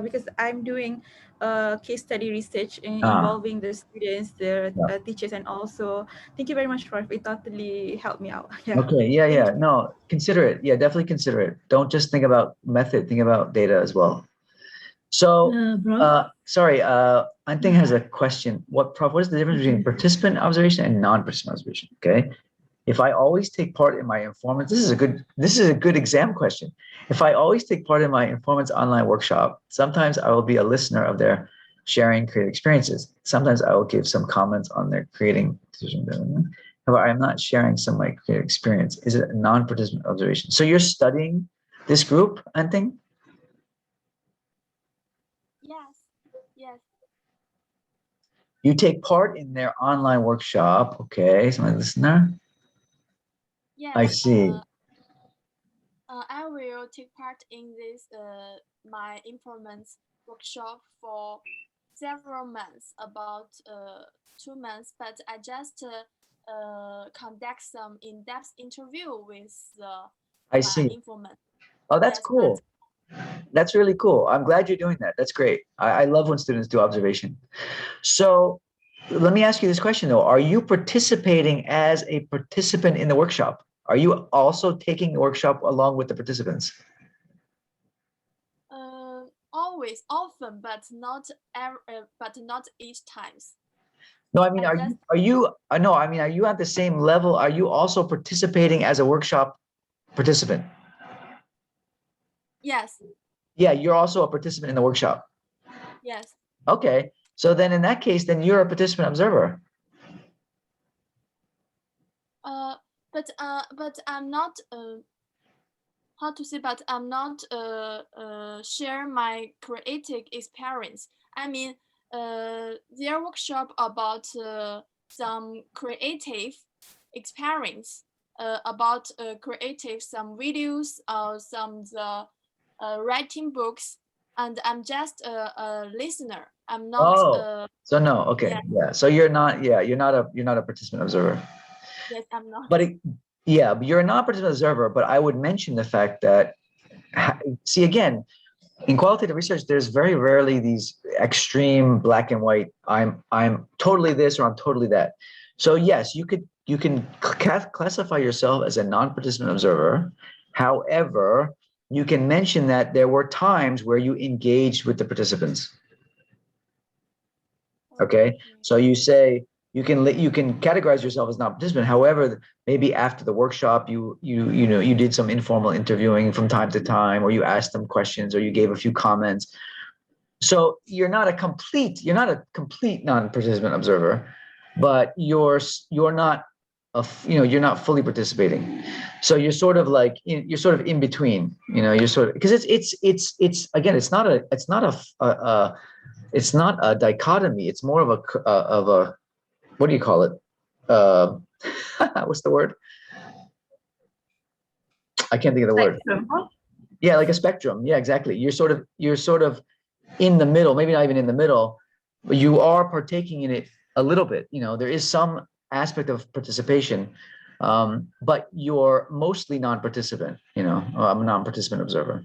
because I'm doing case study research involving the students, the teachers, and also thank you very much, Prof. It totally helped me out. Yeah. Okay. Yeah. No, consider it. Yeah, definitely consider it. Don't just think about method. Think about data as well. So, sorry, Anting has a question. Prof, what is the difference between participant observation and non-participant observation? Okay. If I always take part in my informants, this is a good exam question. If I always take part in my informants online workshop, sometimes I will be a listener of their sharing creative experiences. Sometimes I will give some comments on their creating decision. However, I'm not sharing some of my creative experience. Is it a non-participant observation? So you're studying this group, Anting? Yes. You take part in their online workshop. Okay, so my listener. Yes, I see. I will take part in this my informants workshop for several months, about 2 months. But I just conduct some in-depth interview with I see. informant. Oh, that's cool. That's really cool. I'm glad you're doing that. That's great. I love when students do observation. So let me ask you this question though. Are you participating as a participant in the workshop? Are you also taking the workshop along with the participants? Always, often, but not each times. No, I mean, are you at the same level? Are you also participating as a workshop participant? Yes. Yeah, you're also a participant in the workshop. Yes. Okay. So then in that case, then you're a participant observer. But I'm not how to say, but I'm not share my creative experience. I mean, their workshop about some creative experience, about creative, some videos or some writing books, and I'm just a listener. I'm not. So no, okay, yeah. So you're not, you're not a participant observer. Yes, I'm not. But but you're a non-participant observer. But I would mention the fact that, see, again, in qualitative research, there's very rarely these extreme black and white. I'm totally this or I'm totally that. So yes, you can classify yourself as a non-participant observer. However, you can mention that there were times where you engaged with the participants. Okay, so you say you can categorize yourself as non-participant. However, maybe after the workshop, you did some informal interviewing from time to time, or you asked them questions, or you gave a few comments. So you're not a complete non-participant observer, but you're not you're not fully participating. So you're sort of like you're sort of in between. You're sort of, because it's again, it's not a dichotomy. It's more of a what do you call it? What's the word? I can't think of the word. Yeah, like a spectrum. Yeah, exactly. You're sort of in the middle, maybe not even in the middle, but you are partaking in it a little bit. There is some aspect of participation, but you're mostly non-participant. I'm a non-participant observer.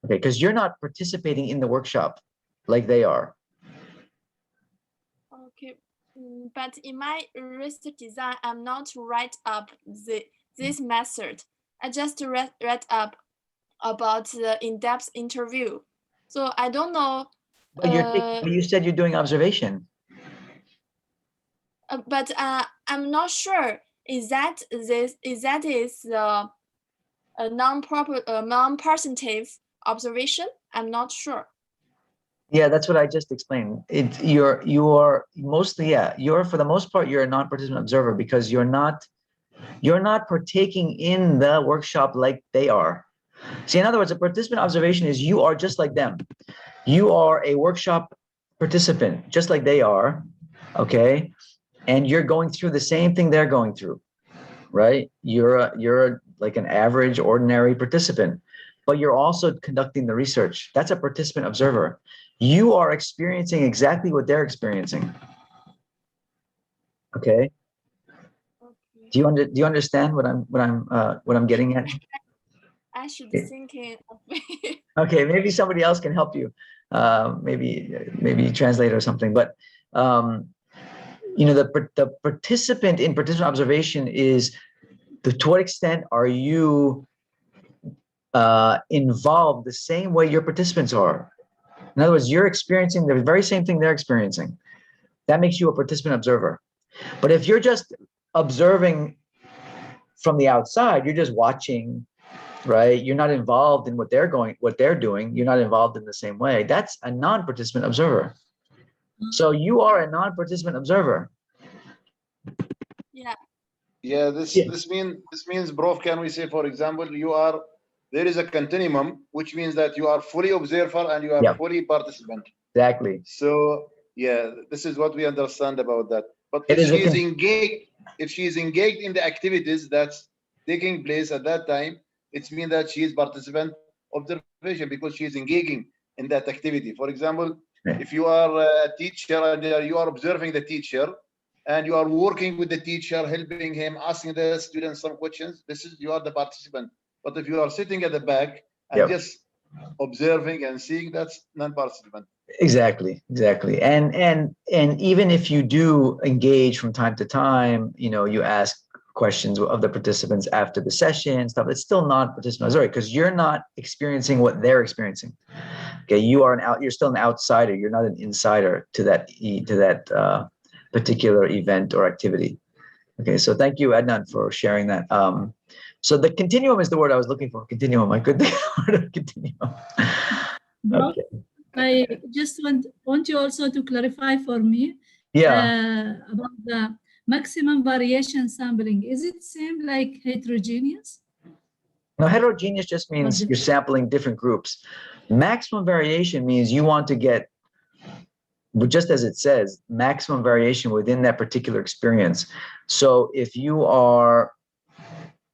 Okay, because you're not participating in the workshop like they are. Okay, but in my research design, I'm not write up this method. I just read up about the in-depth interview. So I don't know. But you said you're doing observation. But I'm not sure. Is that the non-percentive observation? I'm not sure. Yeah, that's what I just explained. You are mostly, you're, for the most part, you're a non-participant observer because you're not partaking in the workshop like they are. See, in other words, a participant observation is you are just like them. You are a workshop participant, just like they are, okay? And you're going through the same thing they're going through, right? You're like an average, ordinary participant, but you're also conducting the research. That's a participant observer. You are experiencing exactly what they're experiencing. Okay. Do you understand what I'm getting at? I should be thinking of it. Okay, maybe somebody else can help you. Maybe translate or something. But the participant in participant observation is to what extent are you involved the same way your participants are. In other words, you're experiencing the very same thing they're experiencing. That makes you a participant observer. But if you're just observing from the outside, you're just watching, right? You're not involved in what they're doing. You're not involved in the same way. That's a non-participant observer. So you are a non-participant observer. Yeah. Yeah, this means, Prof, can we say, for example, there is a continuum, which means that you are fully observer and you are fully participant. Exactly. So yeah, this is what we understand about that. But if she is engaged in the activities that's taking place at that time, it means that she is participant observation because she is engaging in that activity. For example, if you are a teacher and you are observing the teacher and you are working with the teacher, helping him, asking the students some questions, you are the participant. But if you are sitting at the back and just observing and seeing, that's non-participant. Exactly. And even if you do engage from time to time, you ask questions of the participants after the session, stuff, it's still not participant observer because you're not experiencing what they're experiencing. Okay, you're still an outsider. You're not an insider to that particular event or activity. Okay, so thank you, Adnan, for sharing that. So the continuum is the word I was looking for. Continuum. I couldn't think of the word continuum. Okay. I just want you also to clarify for me about the maximum variation sampling. Is it same like heterogeneous? No, heterogeneous just means you're sampling different groups. Maximum variation means you want to get, just as it says, maximum variation within that particular experience. So if you are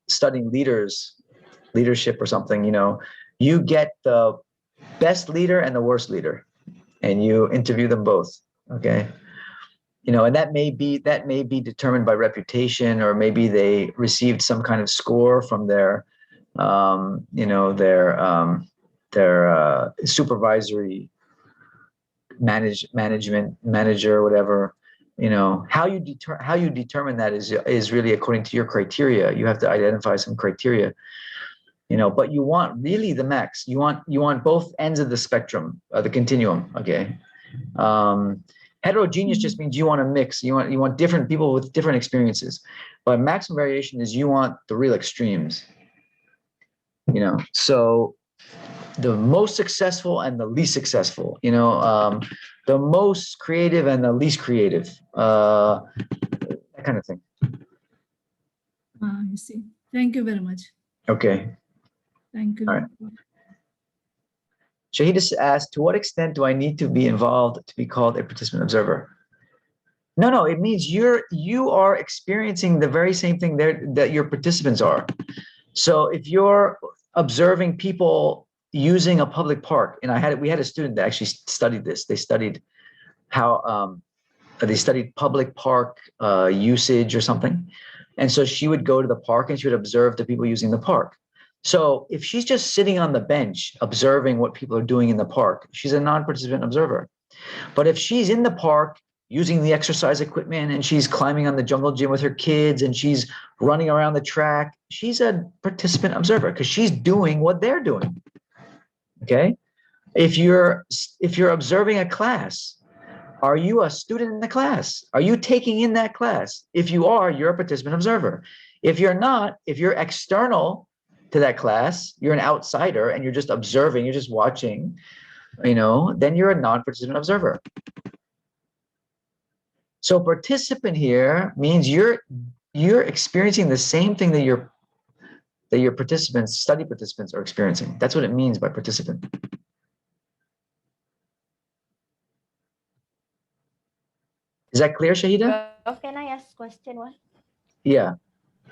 studying leadership or something, you get the best leader and the worst leader, and you interview them both. Okay. And that may be determined by reputation, or maybe they received some kind of score from their supervisory manager, or whatever. How you determine that is really according to your criteria. You have to identify some criteria, but you want really the max. You want both ends of the spectrum, the continuum. Okay. Heterogeneous just means you want to mix. You want different people with different experiences, but maximum variation is you want the real extremes. So the most successful and the least successful, the most creative and the least creative, that kind of thing. I see. Thank you very much. Okay. Thank you. All right. Shahid asked, to what extent do I need to be involved to be called a participant observer? No, it means you are experiencing the very same thing that your participants are. So if you're observing people using a public park, and we had a student that actually studied this. They studied how they studied public park usage or something. And so she would go to the park and she would observe the people using the park. So if she's just sitting on the bench observing what people are doing in the park, she's a non-participant observer. But if she's in the park using the exercise equipment and she's climbing on the jungle gym with her kids and she's running around the track, she's a participant observer because she's doing what they're doing. Okay. If you're observing a class, are you a student in the class? Are you taking in that class? If you are, you're a participant observer. If you're not, if you're external to that class, you're an outsider and you're just observing, you're just watching, then you're a non-participant observer. So participant here means you're experiencing the same thing that your study participants are experiencing. That's what it means by participant. Is that clear, Shahida? Can I ask question one? Yeah.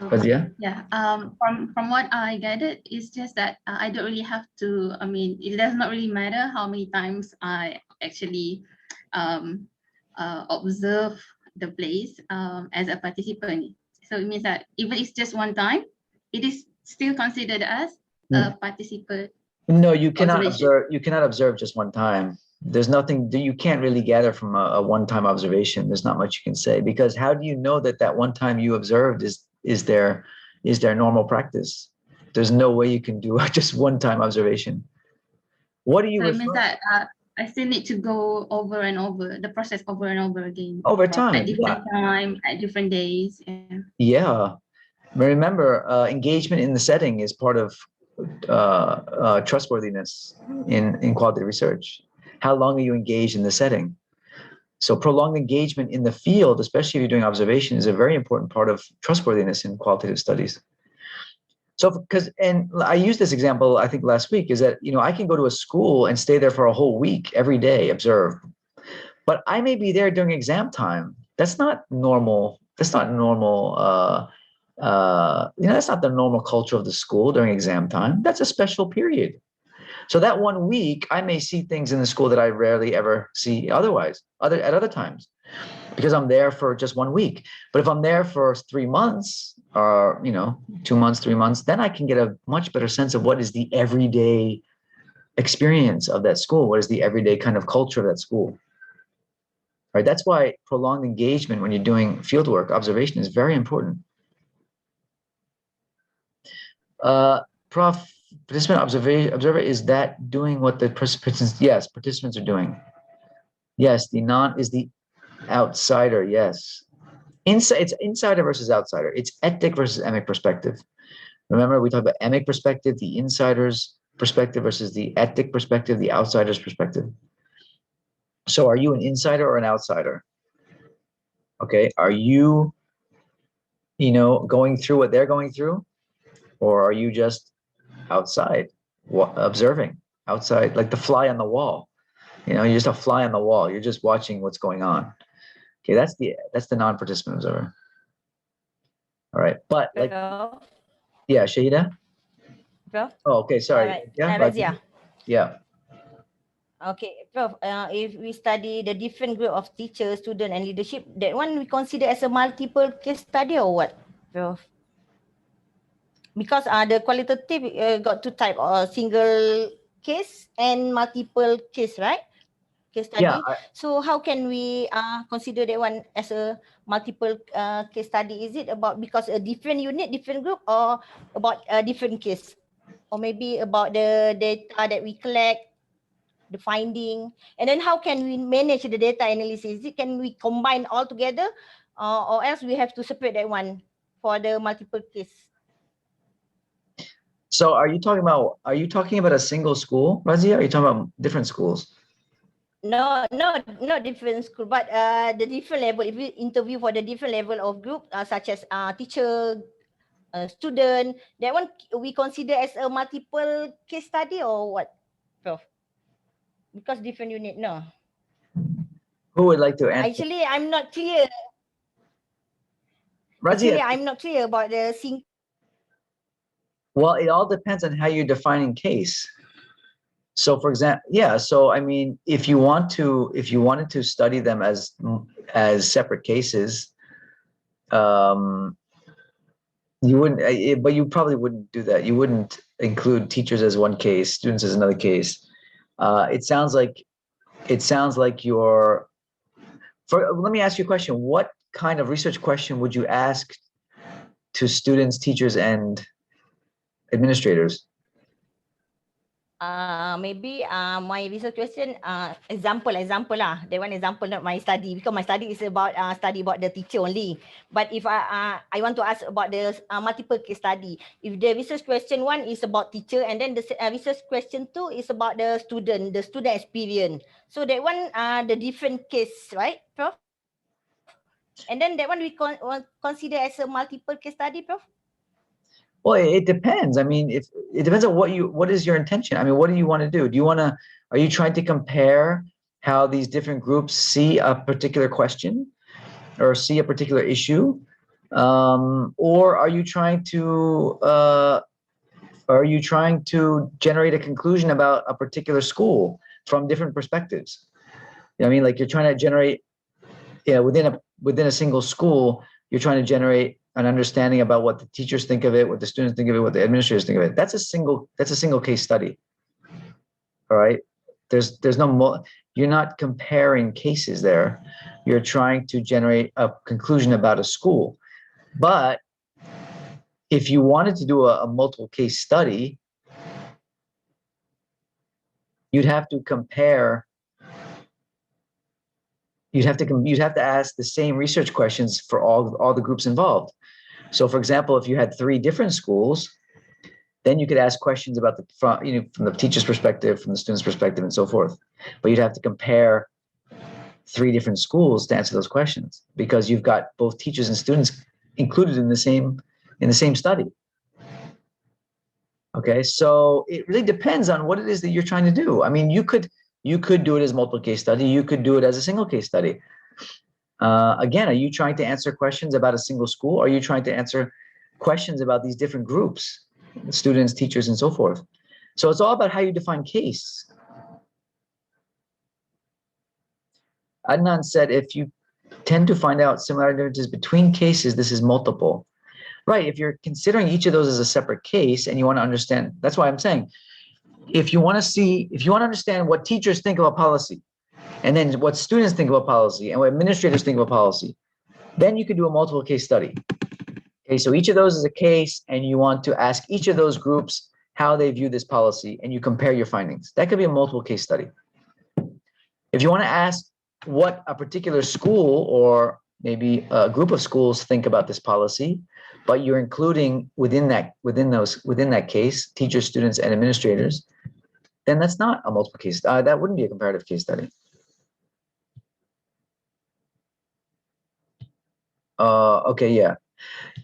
Yeah. From what I gathered, it's just that I don't really have to. I mean, it does not really matter how many times I actually observe the place as a participant. So it means that even if it's just one time, it is still considered as a participant. No, you cannot observe. You cannot observe just one time. There's nothing that you can't really gather from a one-time observation. There's not much you can say, because how do you know that one time you observed is their normal practice? There's no way you can do just one-time observation. What do you? So it means that I still need to go over and over the process over and over again. Over time, at different time, at different days. Yeah. Remember, engagement in the setting is part of trustworthiness in qualitative research. How long are you engaged in the setting? So prolonged engagement in the field, especially if you're doing observation, is a very important part of trustworthiness in qualitative studies. So and I used this example, I think last week, is that, I can go to a school and stay there for a whole week, every day, observe. But I may be there during exam time. That's not normal. That's not normal. That's not the normal culture of the school during exam time. That's a special period. So that 1 week, I may see things in the school that I rarely ever see otherwise, at other times, because I'm there for just 1 week. But if I'm there for 3 months, or 2 months, 3 months, then I can get a much better sense of what is the everyday experience of that school. What is the everyday kind of culture of that school? Right. That's why prolonged engagement when you're doing fieldwork, observation, is very important. Prof, participant observer, is that doing what the participants? Yes, participants are doing. Yes, the non is the outsider. Yes, it's insider versus outsider. It's etic versus emic perspective. Remember, we talked about emic perspective, the insider's perspective versus the etic perspective, the outsider's perspective. So are you an insider or an outsider? Okay, are you, going through what they're going through, or are you just outside, observing outside, like the fly on the wall? You're just a fly on the wall. You're just watching what's going on. Okay, that's the non-participant observer. All right, but like, yeah, Shahida. Prof? Oh, okay, sorry. Right. Yeah, Razia. yeah. Okay, Prof, if we study the different group of teachers, student and leadership, that one we consider as a multiple case study or what, Prof? Because the qualitative got two type, single case and multiple case, right? Case study. Yeah, so how can we consider that one as a multiple case study? Is it about because a different unit, different group, or about a different case? Or maybe about the data that we collect, the finding, and then how can we manage the data analysis? Can we combine all together, or else we have to separate that one for the multiple case? So are you talking about a single school, Razia? Are you talking about different schools? No, not different school, but the different level. If we interview for the different level of group, such as teacher, student, that one we consider as a multiple case study or what, Prof? Because different unit, no. Who would like to answer? Actually, I'm not clear. Razia. Actually, I'm not clear about the sync. Well, it all depends on how you're defining case. So for example, yeah, so I mean, if you wanted to study them as separate cases, you wouldn't, but you probably wouldn't do that. You wouldn't include teachers as one case, students as another case. It sounds like let me ask you a question. What kind of research question would you ask to students, teachers, and administrators? Maybe my research question, example lah. That one example, not my study, because my study is about study about the teacher only. But if I want to ask about the multiple case study, if the research question one is about teacher, and then the research question two is about the student experience. So that one the different case, right, Prof? And then that one we consider as a multiple case study, Prof? Well, it depends. I mean, if it depends on what is your intention. I mean, what do you want to do? Are you trying to compare how these different groups see a particular question or see a particular issue? Or are you trying to generate a conclusion about a particular school from different perspectives? I mean, like you're trying to generate, within a single school, you're trying to generate an understanding about what the teachers think of it, what the students think of it, what the administrators think of it. That's a single case study. All right. There's no you're not comparing cases there. You're trying to generate a conclusion about a school. But if you wanted to do a multiple case study, you'd have to compare. You'd have to ask the same research questions for all the groups involved. So, for example, if you had 3 different schools, then you could ask questions about from the teacher's perspective, from the student's perspective, and so forth. But you'd have to compare 3 different schools to answer those questions, because you've got both teachers and students included in the same study. Okay, so it really depends on what it is that you're trying to do. I mean, you could do it as multiple case study. You could do it as a single case study. Again, are you trying to answer questions about a single school? Or are you trying to answer questions about these different groups, students, teachers, and so forth? So it's all about how you define case. Adnan said, if you tend to find out similar differences between cases, this is multiple. Right, if you're considering each of those as a separate case and you want to understand, that's why I'm saying, if you want to understand what teachers think of a policy, and then what students think of a policy, and what administrators think of a policy, then you could do a multiple case study. Okay, so each of those is a case, and you want to ask each of those groups how they view this policy, and you compare your findings. That could be a multiple case study. If you want to ask what a particular school or maybe a group of schools think about this policy, but you're including within that case teachers, students, and administrators, then that's not a multiple case. That wouldn't be a comparative case study. Okay, yeah.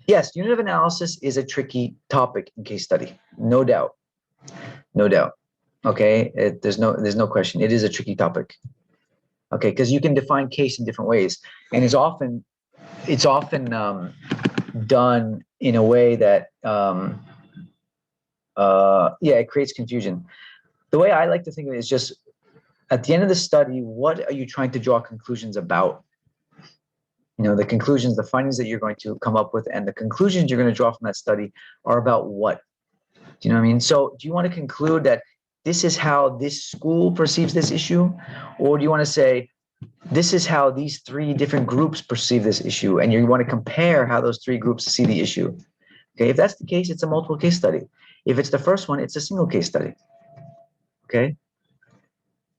Yes, unit of analysis is a tricky topic in case study, no doubt. No doubt. Okay, there's no question. It is a tricky topic. Okay, because you can define case in different ways, and it's often done in a way that it creates confusion. The way I like to think of it is just at the end of the study, what are you trying to draw conclusions about? You know, the conclusions, the findings that you're going to come up with, and the conclusions you're going to draw from that study are about what? Do you know what I mean? So do you want to conclude that this is how this school perceives this issue? Or do you want to say, this is how these three different groups perceive this issue, and you want to compare how those three groups see the issue? Okay, if that's the case, it's a multiple case study. If it's the first one, it's a single case study. Okay.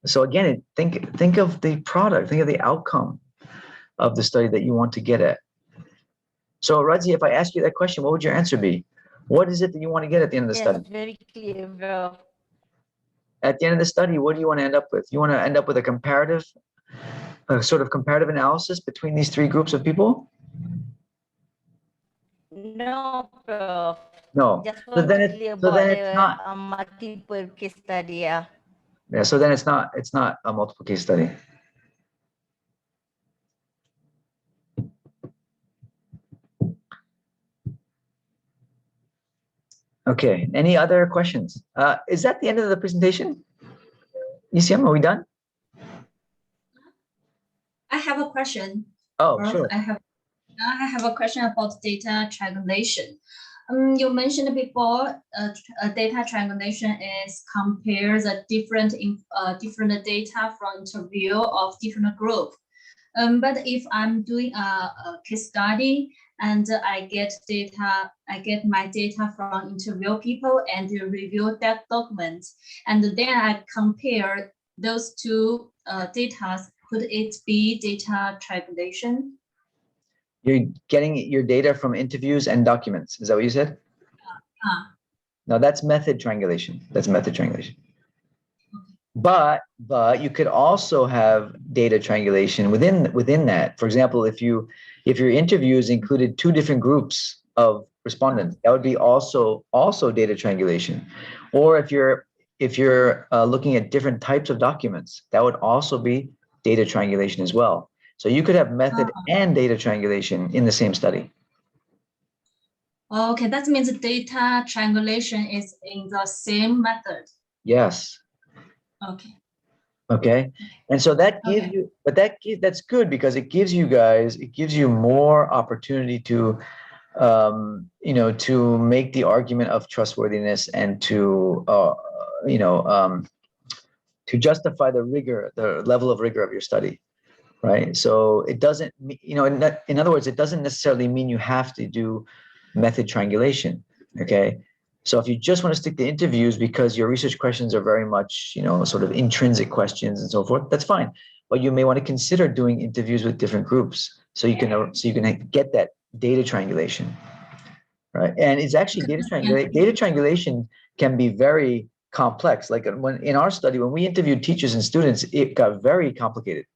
So again, think of the product, think of the outcome of the study that you want to get at. So Razi, if I ask you that question, what would your answer be? What is it that you want to get at the end of the study? Very clear, bro. At the end of the study, what do you want to end up with? You want to end up with a comparative, sort of comparative analysis between these three groups of people? No, bro. No. Just So then it's not multiple case study. Yeah. Yeah. So then it's not a multiple case study. Okay. Any other questions? Is that the end of the presentation? ECM, are we done? I have a question. Oh, sure. I have a question about data triangulation. You mentioned before, data triangulation is compare the different data from interview of different group. But if I'm doing a case study and I get my data from interview people and review that document, and then I compare those two data, could it be data triangulation? You're getting your data from interviews and documents. Is that what you said? No, that's method triangulation. That's method triangulation. But you could also have data triangulation within that. For example, if your interviews included two different groups of respondents, that would be also data triangulation. Or if you're looking at different types of documents, that would also be data triangulation as well. So you could have method and data triangulation in the same study. Okay, that means data triangulation is in the same method. Yes. Okay. Okay. And so that gives you, but that's good because it gives you more opportunity to, to make the argument of trustworthiness and to, to justify the level of rigor of your study. Right. So it doesn't, in other words, it doesn't necessarily mean you have to do method triangulation. Okay. So if you just want to stick to interviews because your research questions are very much, sort of intrinsic questions and so forth, that's fine. But you may want to consider doing interviews with different groups so you can get that data triangulation. Right. And it's actually data triangulation can be very complex. Like in our study, when we interviewed teachers and students, it got very complicated.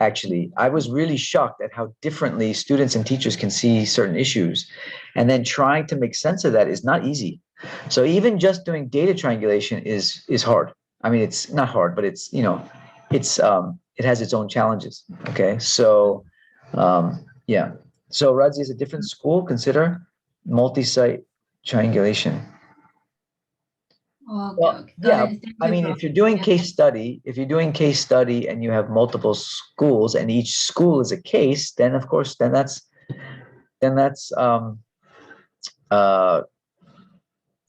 Actually, I was really shocked at how differently students and teachers can see certain issues. And then trying to make sense of that is not easy. So even just doing data triangulation is hard. I mean, it's not hard, but it's, it has its own challenges. Okay. So, yeah. So Razi is a different school. Consider multi-site triangulation. Okay, well, yeah, I mean, if you're doing case study, and you have multiple schools and each school is a case, then of course, then that's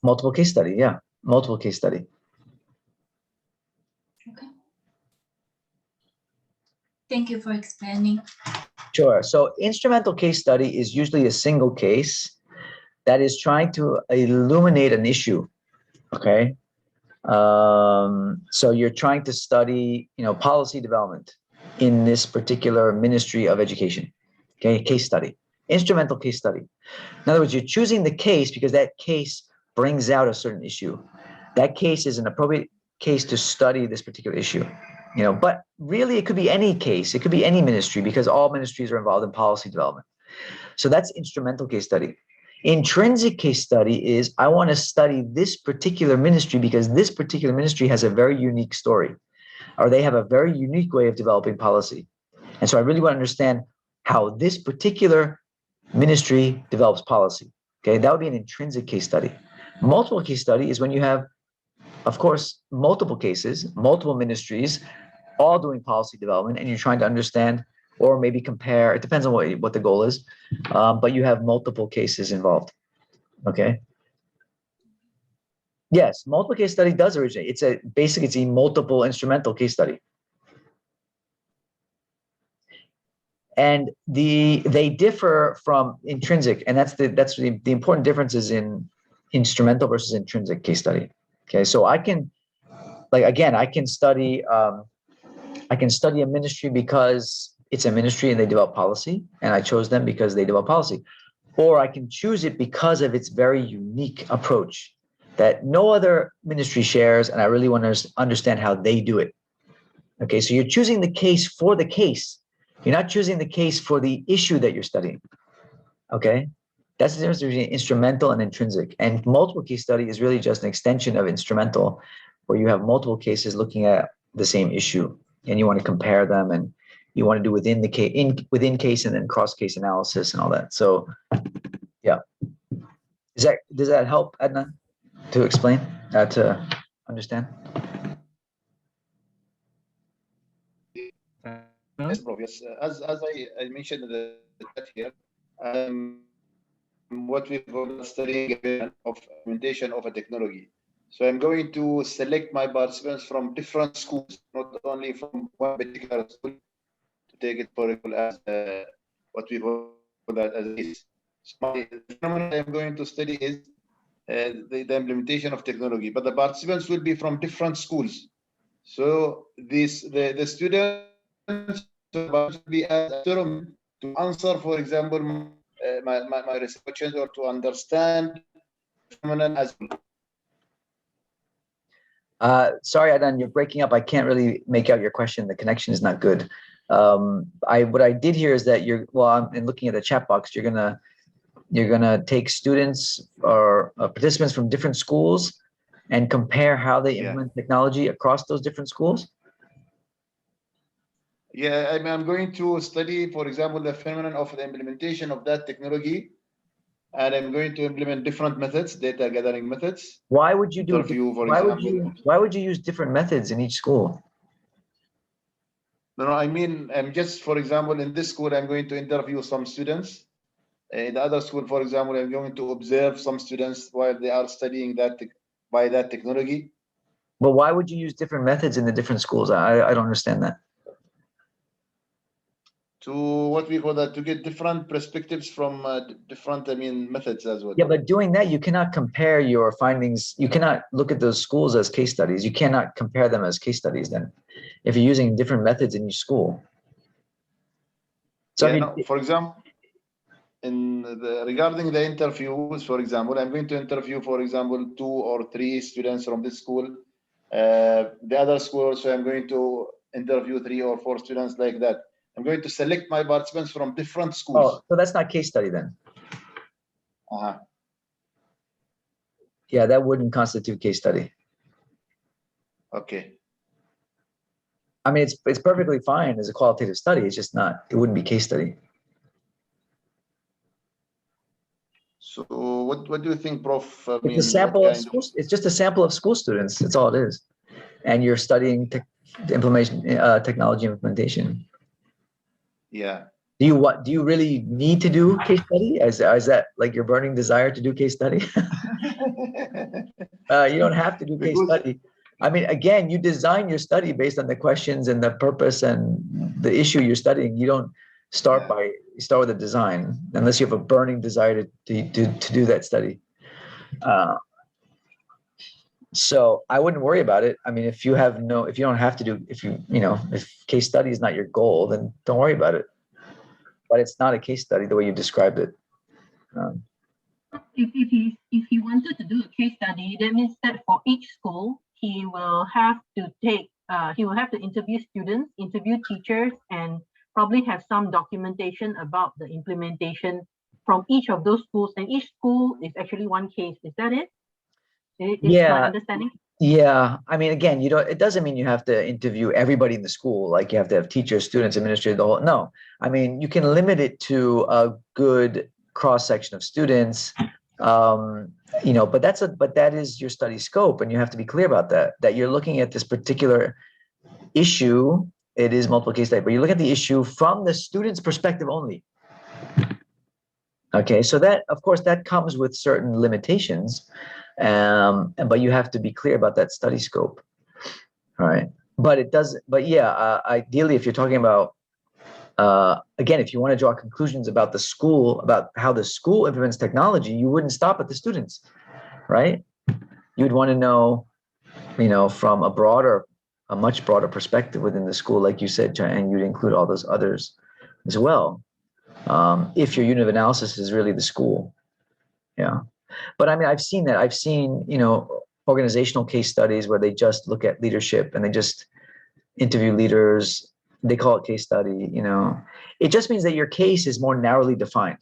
multiple case study. Yeah, multiple case study. Okay. Thank you for explaining. Sure. So instrumental case study is usually a single case that is trying to illuminate an issue. Okay. So you're trying to study, policy development in this particular Ministry of Education. Okay, case study, instrumental case study. In other words, you're choosing the case because that case brings out a certain issue. That case is an appropriate case to study this particular issue. But really it could be any case. It could be any ministry because all ministries are involved in policy development. So that's instrumental case study. Intrinsic case study is, I want to study this particular ministry because this particular ministry has a very unique story, or they have a very unique way of developing policy. And so I really want to understand how this particular ministry develops policy. Okay, that would be an intrinsic case study. Multiple case study is when you have, of course, multiple cases, multiple ministries, all doing policy development, and you're trying to understand or maybe compare. It depends on what the goal is, but you have multiple cases involved. Okay. Yes, multiple case study does originate. It's a multiple instrumental case study. And they differ from intrinsic, and that's the important differences in instrumental versus intrinsic case study. Okay, so I can, like, again, I can study a ministry because it's a ministry and they develop policy, and I chose them because they develop policy. Or I can choose it because of its very unique approach that no other ministry shares, and I really want to understand how they do it. Okay, so you're choosing the case for the case. You're not choosing the case for the issue that you're studying. Okay, that's the difference between instrumental and intrinsic. And multiple case study is really just an extension of instrumental, where you have multiple cases looking at the same issue, and you want to compare them, and you want to do within the case, within case, and then cross case analysis and all that. So, yeah, does that help, Adnan, to explain, to understand? Yes, Prof. Yes, as I mentioned in the chat here, what we call studying of implementation of a technology. So I'm going to select my participants from different schools, not only from one particular school, to take it for example as what we call that as is. So the phenomenon I'm going to study is the implementation of technology, but the participants will be from different schools. So the students will be as a to answer, for example, my research questions, or to understand the phenomenon as well. Sorry, Adnan, you're breaking up. I can't really make out your question. The connection is not good. What I did hear is that I'm looking at the chat box, you're gonna take students or participants from different schools and compare how they implement technology across those different schools. Yeah, I mean, I'm going to study, for example, the phenomenon of the implementation of that technology, and I'm going to implement different methods, data gathering methods. Why would you do? Why would you use different methods in each school? No, I mean, I'm just, for example, in this school, I'm going to interview some students. In the other school, for example, I'm going to observe some students while they are studying that technology. But why would you use different methods in the different schools? I don't understand that. To what we call that, to get different perspectives from different, methods as well. Yeah, but doing that, you cannot compare your findings. You cannot look at those schools as case studies. You cannot compare them as case studies then, if you're using different methods in each school. So for example, regarding the interviews, for example, I'm going to interview, for example, 2 or 3 students from this school. The other school, so I'm going to interview 3 or 4 students like that. I'm going to select my participants from different schools. Oh, so that's not case study then. Yeah, that wouldn't constitute case study. Okay. I mean, it's perfectly fine as a qualitative study. It's just not. It wouldn't be case study. So what do you think, Prof? It's a sample of schools. It's just a sample of school students. That's all it is. And you're studying technology implementation. Yeah. Do you really need to do case study? Is that like your burning desire to do case study? You don't have to do case study. I mean, again, you design your study based on the questions and the purpose and the issue you're studying. You don't start with a design unless you have a burning desire to do that study. So I wouldn't worry about it. I mean, if you don't have to do, if case study is not your goal, then don't worry about it. But it's not a case study the way you described it. If he wanted to do a case study, that means that for each school, he will have to interview students, interview teachers, and probably have some documentation about the implementation from each of those schools, and each school is actually one case. Is that it? Is my understanding? Yeah, I mean, again, it doesn't mean you have to interview everybody in the school, like you have to have teachers, students, administrators, the whole, no. I mean, you can limit it to a good cross-section of students, but that is your study scope, and you have to be clear about that you're looking at this particular issue. It is multiple case study, but you look at the issue from the student's perspective only. Okay, so that, of course, that comes with certain limitations, but you have to be clear about that study scope. All right, ideally, if you're talking about, again, if you want to draw conclusions about the school, about how the school implements technology, you wouldn't stop at the students, right? You'd want to know, from a much broader perspective within the school, like you said, and you'd include all those others as well. If your unit of analysis is really the school. Yeah. But I mean, I've seen that. I've seen, organizational case studies where they just look at leadership and they just interview leaders. They call it case study, It just means that your case is more narrowly defined.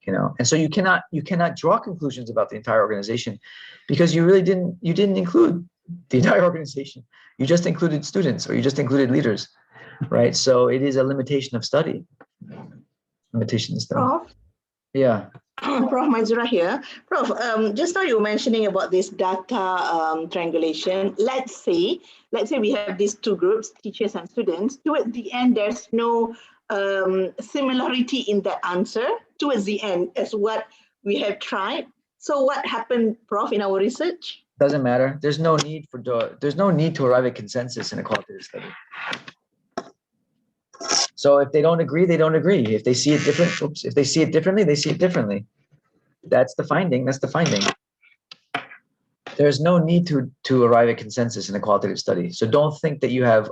And so you cannot draw conclusions about the entire organization because you didn't include the entire organization. You just included students, or you just included leaders, right? So it is a limitation of study. Prof? Yeah. Prof. Maizura here. Prof, just now you were mentioning about this data triangulation. Let's say we have these two groups, teachers and students. Towards the end, there's no similarity in the answer towards the end as what we have tried. So what happened, Prof, in our research? Doesn't matter. There's no need to arrive at consensus in a qualitative study. So if they don't agree, they don't agree. If they see it if they see it differently, they see it differently. That's the finding. There's no need to arrive at consensus in a qualitative study. So don't think that you have,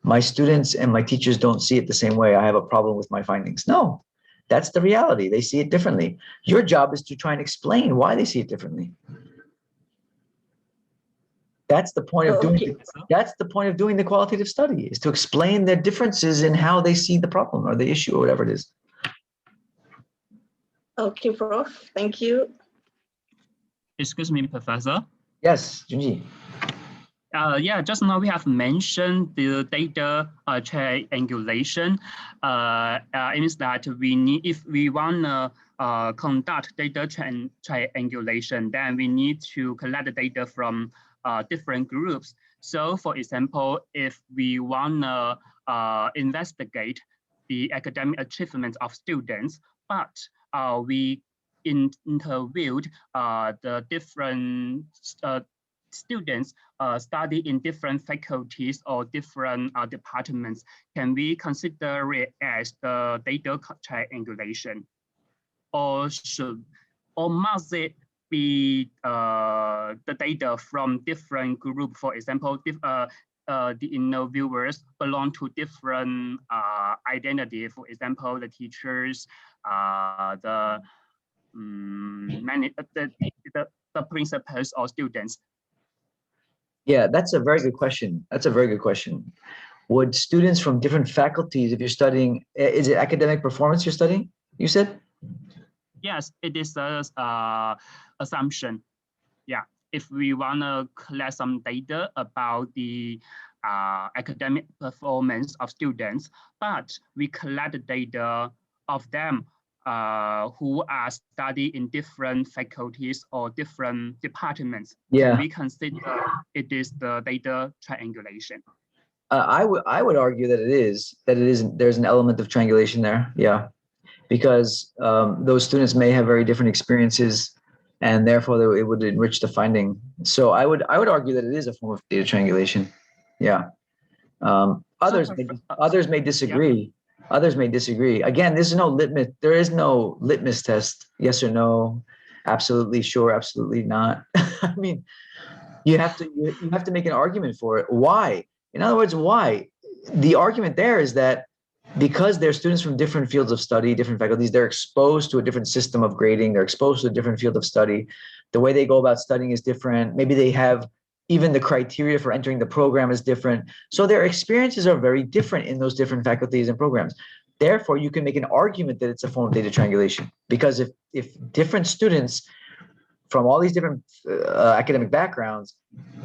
my students and my teachers don't see it the same way. I have a problem with my findings. No, that's the reality. They see it differently. Your job is to try and explain why they see it differently. That's the point of doing the qualitative study, is to explain their differences in how they see the problem or the issue or whatever it is. Okay, Prof. Thank you. Excuse me, Professor. Yes, Junji. Just now we have mentioned the data triangulation. It means that if we want to conduct data triangulation, then we need to collect the data from different groups. So, for example, if we want to investigate the academic achievements of students, but we interviewed the different students study in different faculties or different departments, can we consider it as the data triangulation? Or must it be the data from different groups? For example, the interviewers belong to different identity. For example, the teachers, the principals or students. Yeah, that's a very good question. Would students from different faculties, if you're studying, is it academic performance you're studying, you said? Yes, it is a assumption. Yeah, if we want to collect some data about the academic performance of students, but we collect the data of them who are studying in different faculties or different departments. Yeah. Can we consider it is the data triangulation? I would argue that it is. There's an element of triangulation there. Yeah, because those students may have very different experiences, and therefore it would enrich the finding. So I would argue that it is a form of data triangulation. Yeah. Others may disagree. Yeah. Others may disagree. Again, there's no litmus. There is no litmus test. Yes or no. Absolutely sure. Absolutely not. I mean, you have to make an argument for it. Why? In other words, why? The argument there is that because they're students from different fields of study, different faculties, they're exposed to a different system of grading. They're exposed to a different field of study. The way they go about studying is different. Maybe they have even the criteria for entering the program is different. So their experiences are very different in those different faculties and programs. Therefore, you can make an argument that it's a form of data triangulation, because if different students from all these different academic backgrounds,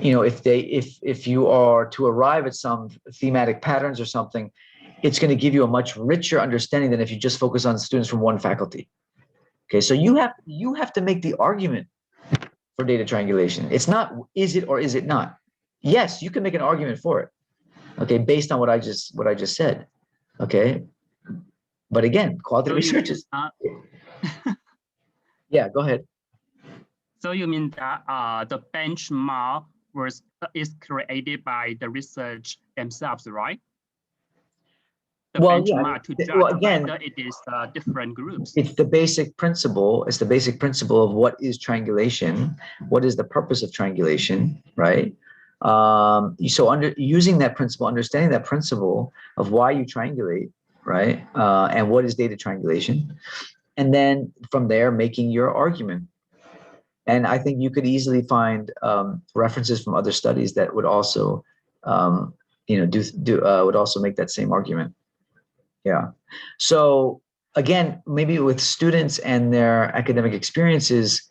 if you are to arrive at some thematic patterns or something, it's going to give you a much richer understanding than if you just focus on students from one faculty. Okay, so you have to make the argument for data triangulation. It's not is it or is it not. Yes, you can make an argument for it. Okay, based on what I just said. Okay, but again, qualitative research is. Yeah, go ahead. So you mean that the benchmark is created by the research themselves, right? The benchmark to judge whether it is different groups. It's the basic principle. It's the basic principle of what is triangulation. What is the purpose of triangulation, right? So using that principle, understanding that principle of why you triangulate, right? And what is data triangulation, and then from there making your argument. And I think you could easily find references from other studies that would also, would also make that same argument. Yeah. So again, maybe with students and their academic experiences,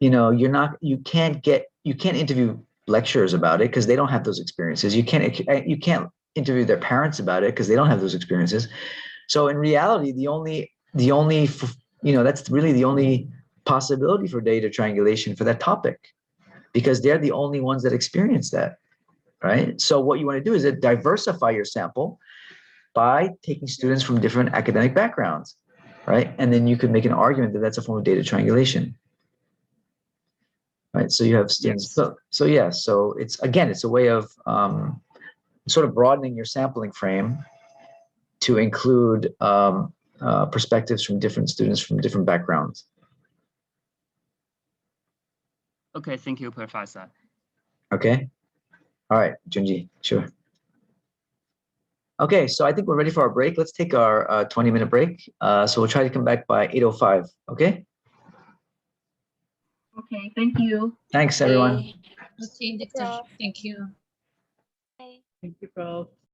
you can't interview lecturers about it because they don't have those experiences. You can't interview their parents about it because they don't have those experiences. So in reality, that's really the only possibility for data triangulation for that topic, because they're the only ones that experience that, right? So what you want to do is diversify your sample by taking students from different academic backgrounds, right? And then you could make an argument that that's a form of data triangulation, right? So you have students. Yes. So it's a way of sort of broadening your sampling frame to include perspectives from different students from different backgrounds. Okay, thank you, Professor. Okay. All right, Junji, sure. Okay, so I think we're ready for our break. Let's take our 20-minute break. So we'll try to come back by 8:05, okay? Okay, thank you. Thanks, everyone. Okay, thank you. Bye. Thank you, Prof.